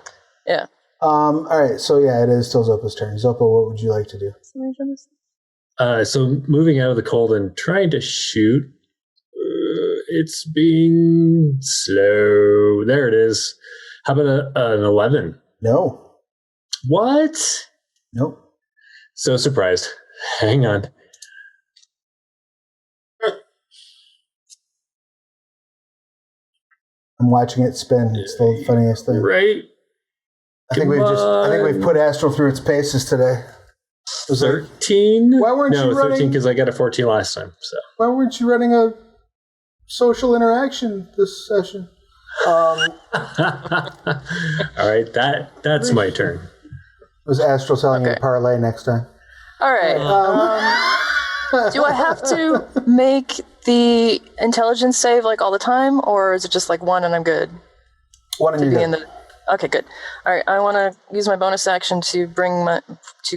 Yeah. All right, so yeah, it is still Zopa's turn. Zopa, what would you like to do? So moving out of the cold and trying to shoot It's being slow. There it is. How about an 11? No. What? Nope. So surprised. Hang on. I'm watching it spin. It's the funniest thing. Right? I think we've put Astral through its paces today. Was 13? Why weren't you running? 13 because I got a 14 last time. So Why weren't you running a social interaction this session? all right, that's my turn. Was Astral telling you to parlay next time? All right. Do I have to make the intelligence save like all the time, or is it just like one and I'm good? One and you're good. Okay, good. All right, I want to use my bonus action to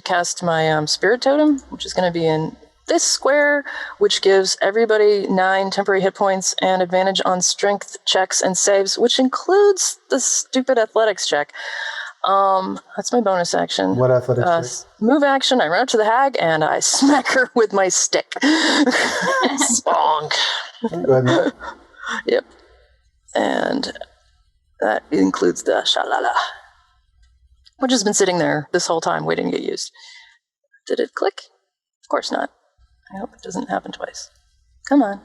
cast my spirit totem, which is going to be in this square, which gives everybody 9 temporary hit points and advantage on strength checks and saves, which includes the stupid athletics check. That's my bonus action. What athletics check? Move action. I run up to the hag and I smack her with my stick. Bonk. Go ahead. Yep. And that includes the shalala, which has been sitting there this whole time waiting to get used. Did it click? Of course not. I hope it doesn't happen twice. Come on.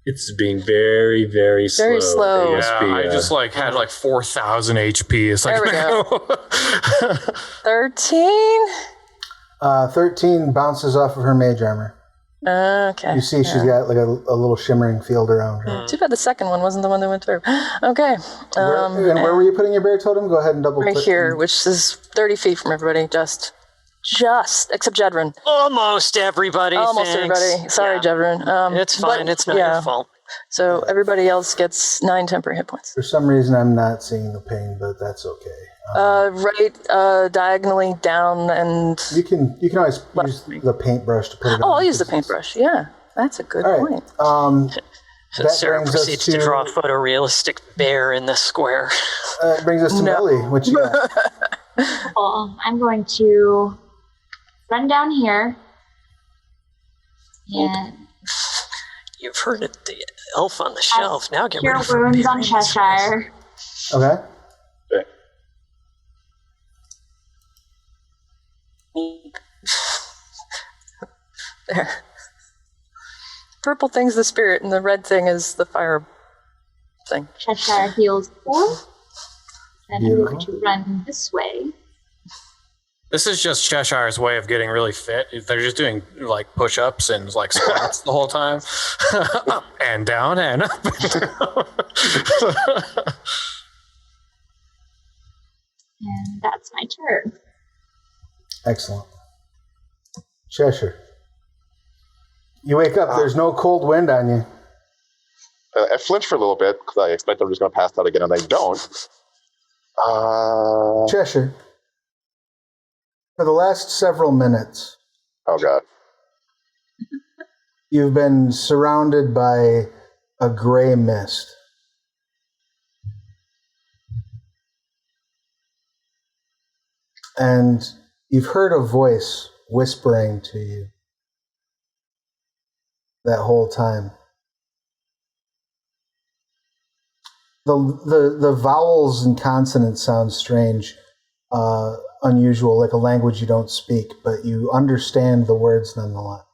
It's being very, very slow. Very slow. ASP, Yeah, I just had 4,000 HP. It's like, There we go. 13? 13 bounces off of her mage armor. Okay. You see she's got like a little shimmering field around her. Too bad the second one wasn't the one that went through. Okay. Where were you putting your bear totem? Go ahead and double Right click. here, which is 30 feet from everybody. Just, except Jedryn. Almost everybody. Almost thanks. everybody. Sorry, Yeah. Jedryn. It's fine. It's not your fault. So everybody else gets 9 temporary hit points. For some reason, I'm not seeing the pain, but that's okay. Right diagonally down and... You can always use the paintbrush to put it on. Oh, I'll use the paintbrush. Yeah, that's a good point. That Sarah brings us proceeds to draw a photorealistic bear in the square. Brings us to Millie. What you got? Well, I'm going to run down here. And You've heard it, the elf on the shelf. Now get rid cure of wounds on Cheshire. Okay. There. Purple thing's the spirit, and the red thing is the fire thing. Cheshire heals 4. Then I'm going Beautiful. to run this way. This is just Cheshire's way of getting really fit. They're just doing push-ups and squats the whole time. Up and down and up and down. And that's my turn. Excellent. Cheshire. You wake up. There's no cold wind on you. I flinch for a little bit because I expect I'm just going to pass out again, and I don't. Cheshire. For the last several minutes, Oh, God. you've been surrounded by a gray mist. And you've heard a voice whispering to you that whole time. The vowels and consonants sound strange, unusual, like a language you don't speak, but you understand the words nonetheless.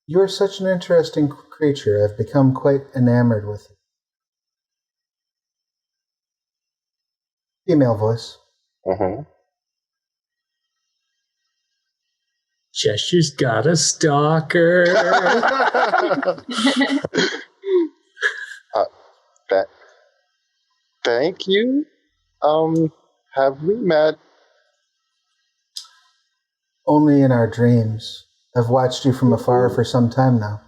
You are such an interesting creature. I've become quite enamored with it. Female voice. Mm-hmm. Cheshire's got a stalker. Thank you. Have we met? Only in our dreams. I've watched you from afar for some time now.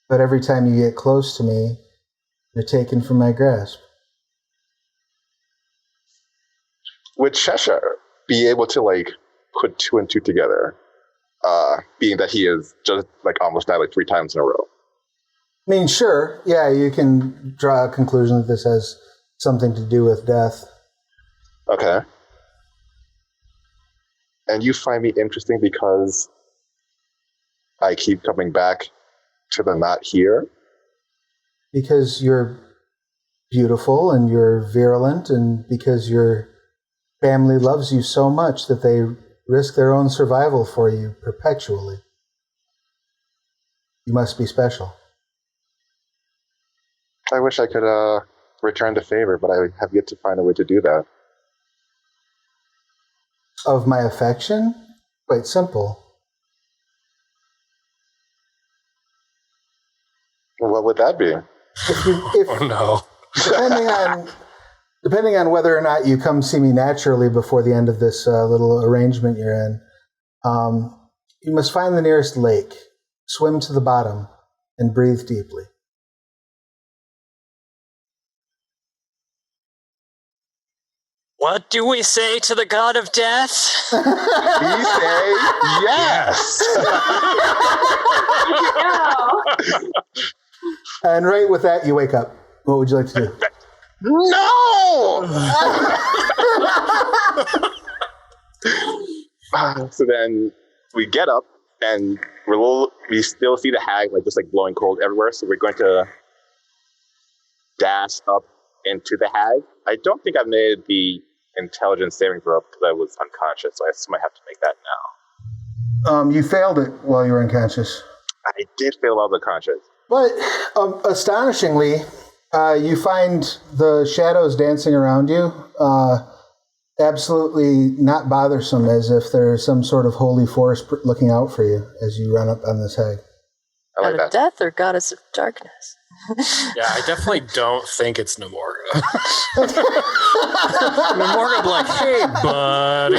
But every time you get close to me, you're taken from my grasp. Would Cheshire be able to put 2 and 2 together? Being that he is just almost died 3 times in a row. I mean, sure, yeah, you can draw a conclusion that this has something to do with death. Okay. And you find me interesting because I keep coming back to the not here? Because you're beautiful and you're virulent, and because your family loves you so much that they risk their own survival for you perpetually. You must be special. I wish I could return the favor, but I have yet to find a way to do that. Of my affection? Quite simple. What would that be? Oh no. Depending on whether or not you come see me naturally before the end of this little arrangement you're in, you must find the nearest lake, swim to the bottom, and breathe deeply. What do we say to the god of death? We say yes! And right with that, you wake up. What would you like to do? No! So then we get up, and we still see the hag just blowing cold everywhere, so we're going to dash up into the hag. I don't think I've made the intelligence saving throw because I was unconscious, so I assume I have to make that now. You failed it while you were unconscious. I did fail while I was unconscious. But astonishingly, you find the shadows dancing around you absolutely not bothersome, as if there's some sort of holy force looking out for you as you run up on this hag. I like God of that. death or goddess of darkness? Yeah, I definitely don't think it's Namorga. Namorga be like, hey, buddy,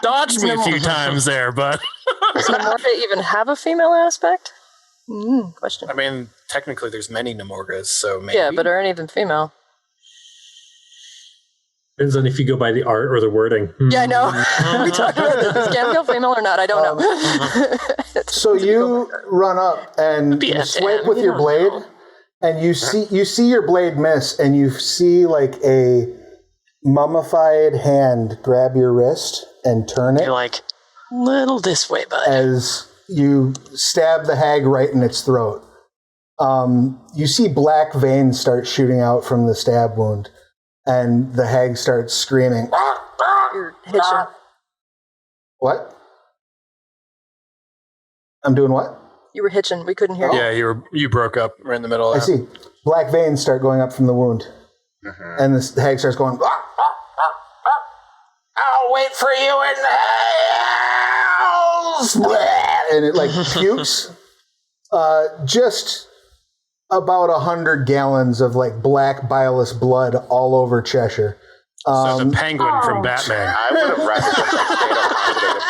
dodged me a few times there, but... Does Namorga even have a female aspect? Question. I mean, technically there's many Namorgas, so maybe. Yeah, but are any of them female? Depends on if you go by the art or the wording. Yeah, I know. We talked about this. Is Gamgil female or not? I don't know. So you run up and you swipe with your blade, and you see your blade miss, and you see a mummified hand grab your wrist and turn it. You're like, little this way, bud. As you stab the hag right in its throat. You see black veins start shooting out from the stab wound, and the hag starts screaming. You're hitching. What? I'm doing what? You were hitching. We couldn't hear you. Yeah, you broke up right in the middle of I that. see. Black veins start going up from the wound. And the hag starts going, I'll wait for you in hell! And it pukes. Just about 100 gallons of black bilious blood all over Cheshire. So the penguin from Batman. I would have rather just stayed up at this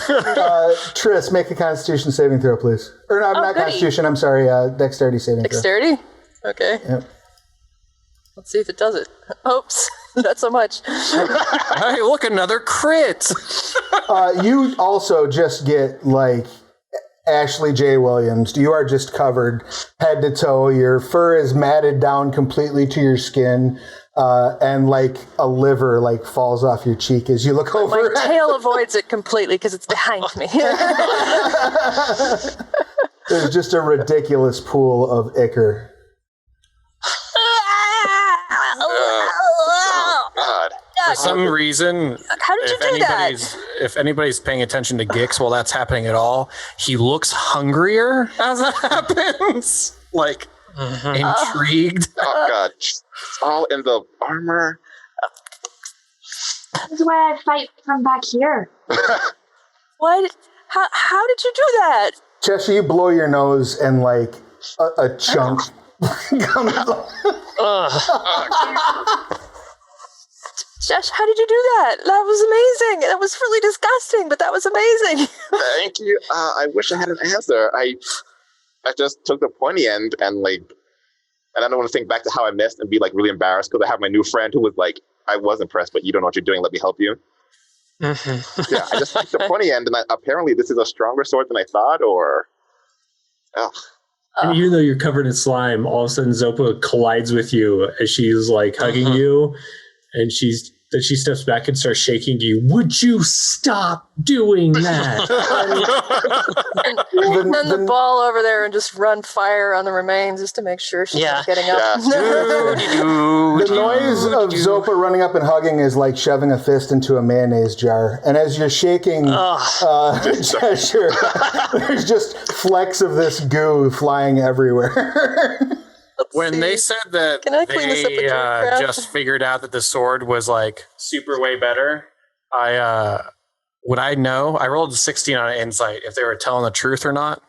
point. Triss, make a Constitution saving throw, please. Or no, not goody. Constitution, I'm sorry, Dexterity saving throw. Dexterity? Okay. Yep. Let's see if it does it. Oops. Not so much. Hey, look, another crit. You also just get Ashley J. Williams. You are just covered head to toe. Your fur is matted down completely to your skin, and a liver falls off your cheek as you look over. My tail avoids it completely because it's behind me. There's just a ridiculous pool of ichor. God. For some reason, How did you do that? If anybody's paying attention to Gix while that's happening at all, he looks hungrier as that happens. Intrigued. Oh, God. It's all in the armor. That's why I fight from back here. What? How did you do that? Cheshire, you blow your nose and a chunk comes Josh, how did you do that? That was amazing. That was really disgusting, but that was amazing. Thank you. I wish I had an answer. I just took the pointy end and I don't want to think back to how I missed and be really embarrassed because I have my new friend who was I was impressed, but you don't know what you're doing. Let me help you. Mm-hmm. Yeah, I just took the pointy end, and apparently this is a stronger sword than I thought. Or, And even though you're covered in slime, all of a sudden Zopa collides with you as she's hugging you, and she's that she steps back and starts shaking you. Would you stop doing that? And then the ball over there and just run fire on the remains just to make sure she's not getting up. The noise of Zopa running up and hugging is like shoving a fist into a mayonnaise jar. And as you're shaking Cheshire, there's just flecks of this goo flying everywhere. When they said that they just figured out that the sword was like super way better, would I know? I rolled a 16 on insight if they were telling the truth or not.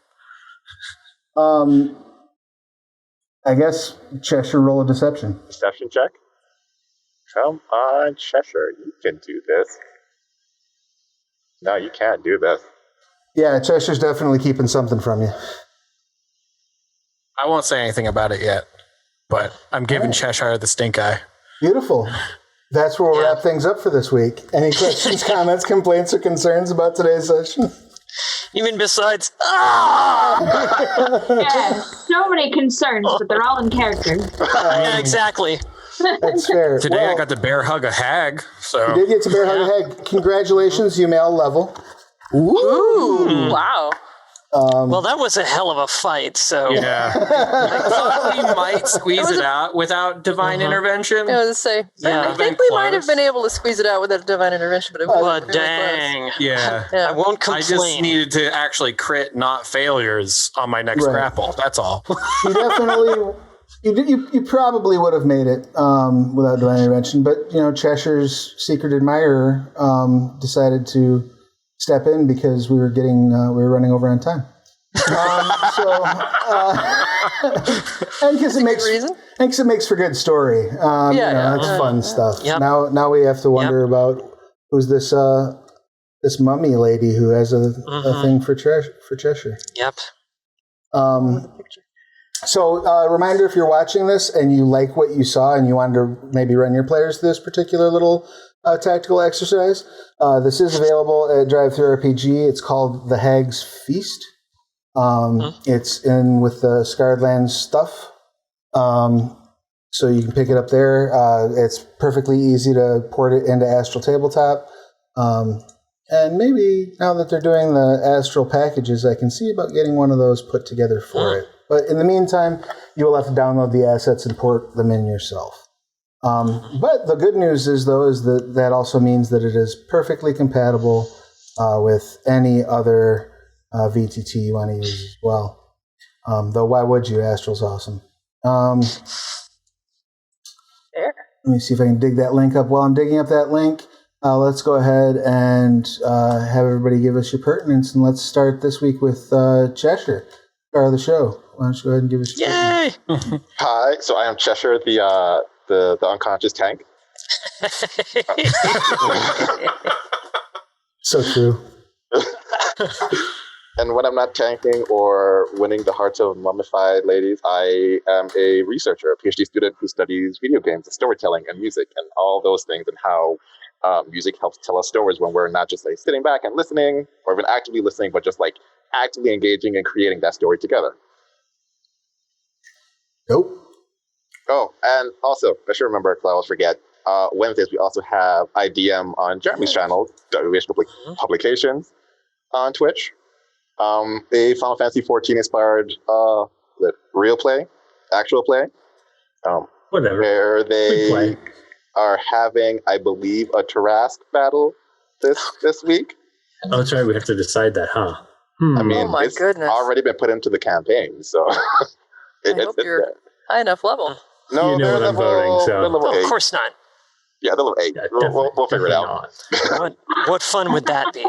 I guess Cheshire, roll a deception. Deception check. Come on, Cheshire, you can do this. No, you can't do this. Yeah, Cheshire's definitely keeping something from you. I won't say anything about it yet, but I'm giving Cheshire the stink eye. Beautiful. That's where we'll wrap things up for this week. Any questions, comments, complaints, or concerns about today's session? Even besides, Yeah, so many concerns, but they're all in character. yeah, exactly. That's fair. Today I got to bear hug a hag, so You did get to bear hug a hag. Congratulations, you male level. Ooh, wow. Well, that was a hell of a fight, so... yeah. I thought we might squeeze it out without divine intervention. I was going to say, I think we might have been able to squeeze it out without divine intervention, but it was really dang. Yeah. I won't complain. I just needed to actually crit, not failures, on my next grapple. That's all. You definitely... You probably would have made it without divine intervention, but Cheshire's secret admirer decided to step in because we were running over on time. And because it makes for good story. That's fun stuff. Yep. Now we have to wonder about who's this mummy lady who has a thing for Cheshire. Yep. So, reminder, if you're watching this and you like what you saw and you wanted to maybe run your players through this particular little tactical exercise, this is available at Drive-Thru RPG. It's called The Hag's Feast. It's in with the Scarred Lands stuff. So you can pick it up there. It's perfectly easy to port it into Astral Tabletop. And maybe now that they're doing the Astral packages, I can see about getting one of those put together for it. But in the meantime, you will have to download the assets and port them in yourself. But the good news is that also means that it is perfectly compatible with any other VTT you want to use as well. Though why would you? Astral's awesome. There. Let me see if I can dig that link up. While I'm digging up that link, let's go ahead and have everybody give us your pertinence, and let's start this week with Cheshire, star of the show. Why don't you go ahead and give us your pertinence? Hi, so I am Cheshire, the unconscious tank. So true. And when I'm not tanking or winning the hearts of mummified ladies, I am a researcher, a PhD student who studies video games and storytelling and music and all those things, and how music helps tell us stories when we're not just like sitting back and listening or even actively listening, but just like actively engaging and creating that story together. Nope. Oh, and also, I should remember, because I always forget, Wednesdays we also have IDM on Jeremy's channel, WH Publications, on Twitch. A Final Fantasy 14 inspired real play, actual play. Whatever. Where they are having, I believe, a Tarask battle this week. Oh, that's right. We have to decide that, huh? I mean, Oh my it's goodness. already been put into the campaign, so I hope you're there. high enough level. No, You know they're what I'm level, voting, so- they're level Oh, 8. of course not. Yeah, they're level 8. Yeah, We'll figure it out. What fun would that be?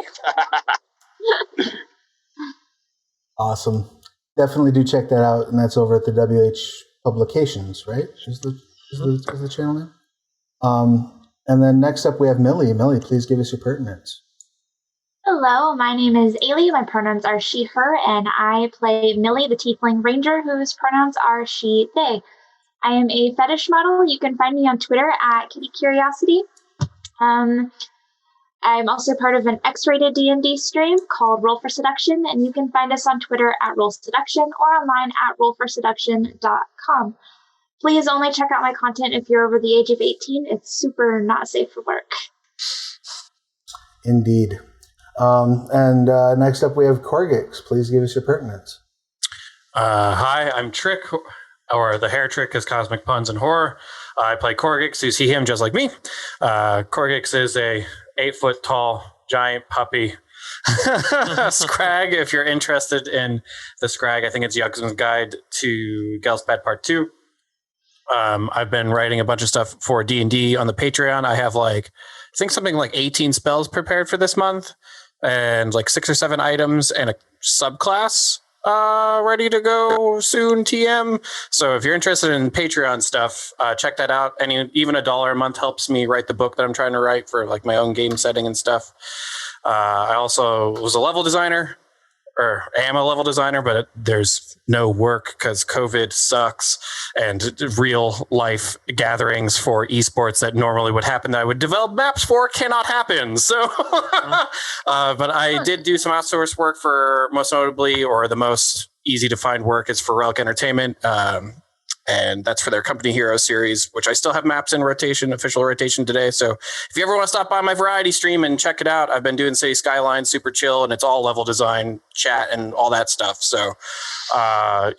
Awesome. Definitely do check that out, and that's over at the WH Publications, right? Is the channel name? And then next up we have Millie. Millie, please give us your pertinence. Hello, my name is Ayli. My pronouns are she, her, and I play Millie, the Tiefling Ranger, whose pronouns are she, they. I am a fetish model. You can find me on Twitter at Kitty Curiosity. I'm also part of an X-rated D&D stream called Roll for Seduction, and you can find us on Twitter at Roll Seduction or online at rollforseduction.com. please only check out my content if you're over the age of 18. It's super not safe for work. Indeed. And next up we have Korggix. Please give us your pertinence. Hi, I'm Tric, or the hair trick is Cosmic Puns and Horror. I play Korggix, who's he, him, just like me. Korggix is a 8-foot tall giant puppy. Scrag, if you're interested in the Scrag, I think it's Yuggson's Guide to Gelspad Part 2. I've been writing a bunch of stuff for D&D on the Patreon. I have I think something like 18 spells prepared for this month, and 6 or 7 items and a subclass ready to go soon, TM. So if you're interested in Patreon stuff, check that out. And even $1 a month helps me write the book that I'm trying to write for my own game setting and stuff. I also was a level designer, or am a level designer, but there's no work because COVID sucks, and real life gatherings for esports that normally would happen that I would develop maps for cannot happen. So, but I did do some outsourced work for, most notably, or the most easy to find work is for Relic Entertainment. And that's for their Company Hero series, which I still have maps in rotation, official rotation today. So if you ever want to stop by my variety stream and check it out, I've been doing City Skylines, super chill, and it's all level design, chat, and all that stuff. So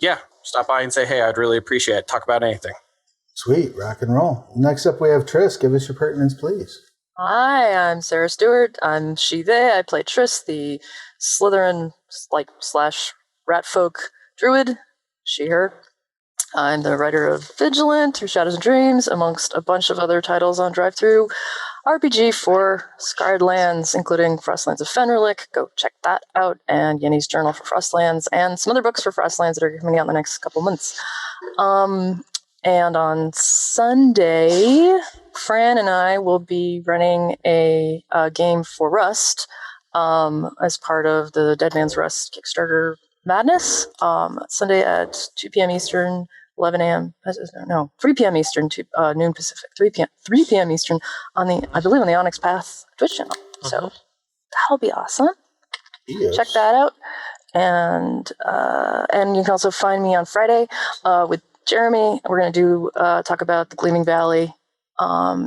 yeah, stop by and say, hey, I'd really appreciate it. Talk about anything. Sweet, rock and roll. Next up we have Triss. Give us your pertinence, please. Hi, I'm Sarah Stewart. I'm she, they. I play Triss, the Slitherin / ratfolk druid, she, her. I'm the writer of Vigilant, Through Shadows and Dreams, amongst a bunch of other titles on Drive-Thru RPG for Scarred Lands, including Frostlands of Fenrirlic. Go check that out, and Yenny's Journal for Frostlands, and some other books for Frostlands that are coming out in the next couple months. And on Sunday, Fran and I will be running a game for Rust as part of the Dead Man's Rust Kickstarter Madness. Sunday at 2 p.m. Eastern, 11 a.m. No, 3 p.m. Eastern, noon Pacific, 3 p.m. Eastern on the Onyx Path Twitch channel. So that'll be awesome. Yes. Check that out. And you can also find me on Friday with Jeremy. We're going to do talk about the Gleaming Valley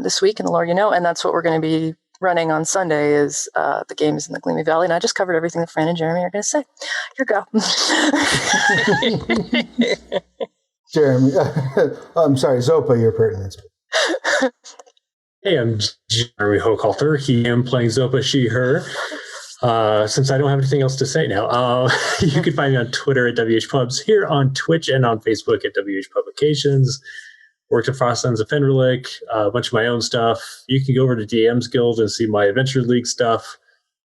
this week in the lore, and that's what we're going to be running on Sunday is the games in the Gleaming Valley. And I just covered everything that Fran and Jeremy are going to say. Here go. Jeremy, I'm sorry, Zopa, your pertinence. Hey, I'm Jeremy Hochhalter. He, him, playing Zopa, she, her. Since I don't have anything else to say now, you can find me on Twitter at WHPubs, here on Twitch and on Facebook at WH Publications. Worked at Frostlands of Fenrirlic, a bunch of my own stuff. You can go over to DM's Guild and see my Adventure League stuff.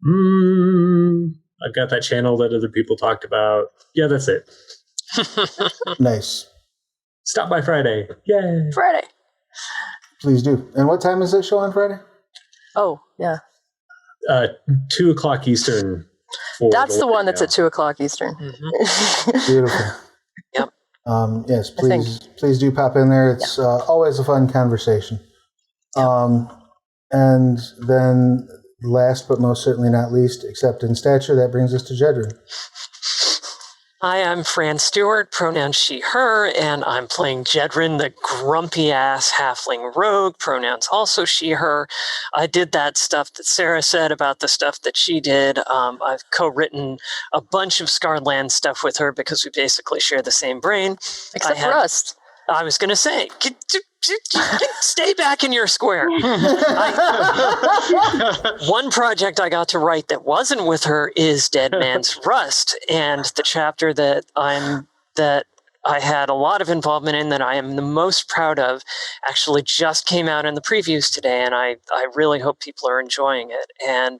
I've got that channel that other people talked about. Yeah, that's it. Nice. Stop by Friday. Yay. Friday. Please do. And what time is that show on Friday? Oh, yeah. 2 o'clock Eastern. That's the one that's at 2 o'clock Eastern. Beautiful. Yep. Yes, please do pop in there. It's always a fun conversation. And then last but most certainly not least, except in stature, that brings us to Jedryn. Hi, I'm Fran Stewart, pronouns she, her, and I'm playing Jedryn, the grumpy-ass halfling rogue, pronouns also she, her. I did that stuff that Sarah said about the stuff that she did. I've co-written a bunch of Scarred Land stuff with her because we basically share the same brain. Except for Rust. I was going to say, stay back in your square. One project I got to write that wasn't with her is Dead Man's Rust, and the chapter that I had a lot of involvement in, that I am the most proud of, actually just came out in the previews today, and I really hope people are enjoying it. And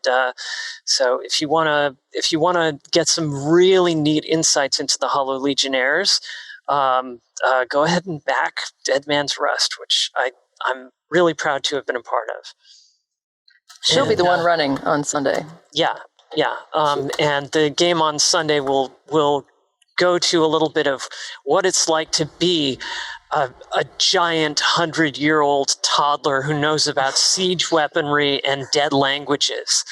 so if you want to get some really neat insights into the Hollow Legionnaires, go ahead and back Dead Man's Rust, which I'm really proud to have been a part of. She'll be the one running on Sunday. Yeah. And the game on Sunday will go to a little bit of what it's like to be a giant 100-year-old toddler who knows about siege weaponry and dead languages.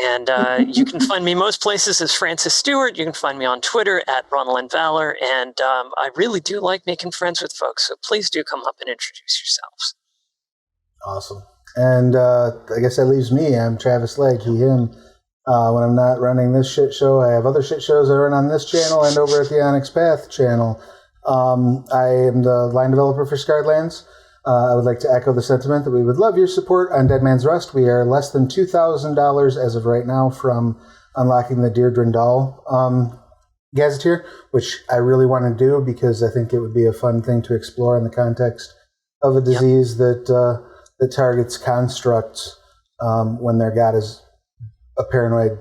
And you can find me most places as Francis Stewart. You can find me on Twitter at Ronald Valor. And I really do like making friends with folks, so please do come up and introduce yourselves. Awesome. And I guess that leaves me. I'm Travis Legg, he, him. When I'm not running this shit show, I have other shit shows I run on this channel and over at the Onyx Path channel. I am the line developer for Scarlands. I would like to echo the sentiment that we would love your support on Dead Man's Rust. We are less than $2,000 as of right now from unlocking the Jedryn doll gazetteer, which I really want to do because I think it would be a fun thing to explore in the context of a disease that targets constructs when their god is a paranoid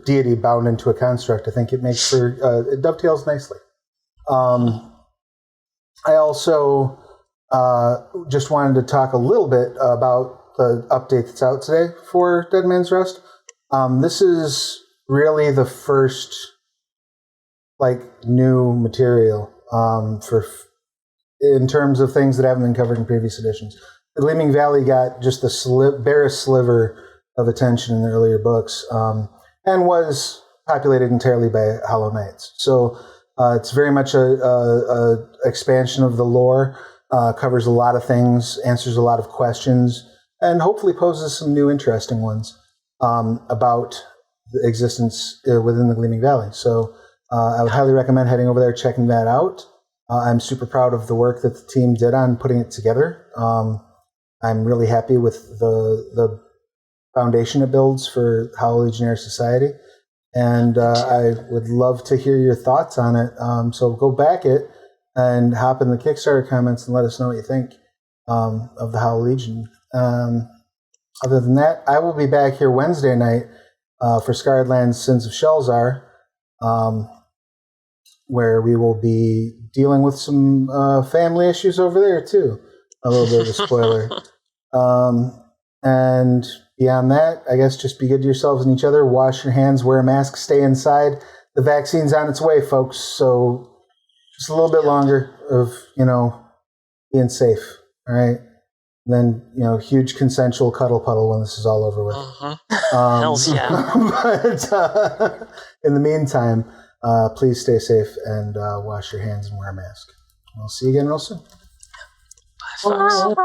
deity bound into a construct. I think it makes for it dovetails nicely. I also just wanted to talk a little bit about the update that's out today for Dead Man's Rust. This is really the first new material in terms of things that haven't been covered in previous editions. The Gleaming Valley got just the barest sliver of attention in the earlier books, and was populated entirely by Hollow Knights. So it's very much a expansion of the lore. Covers a lot of things, answers a lot of questions, and hopefully poses some new interesting ones about the existence within the Gleaming Valley. So I would highly recommend heading over there, checking that out. I'm super proud of the work that the team did on putting it together. I'm really happy with the foundation it builds for Hollow Legionnaire Society, and I would love to hear your thoughts on it. So go back it and hop in the Kickstarter comments and let us know what you think of the Hollow Legion. Other than that, I will be back here Wednesday night for Scarred Lands Sins of Shelzar, where we will be dealing with some family issues over there, too. A little bit of a spoiler. And beyond that, I guess just be good to yourselves and each other. Wash your hands, wear a mask, stay inside. The vaccine's on its way, folks, so just a little bit longer of, being safe, all right? And then, huge consensual cuddle puddle when this is all over with. Hells yeah. But in the meantime, please stay safe and wash your hands and wear a mask. We'll see you again real soon. Bye, folks.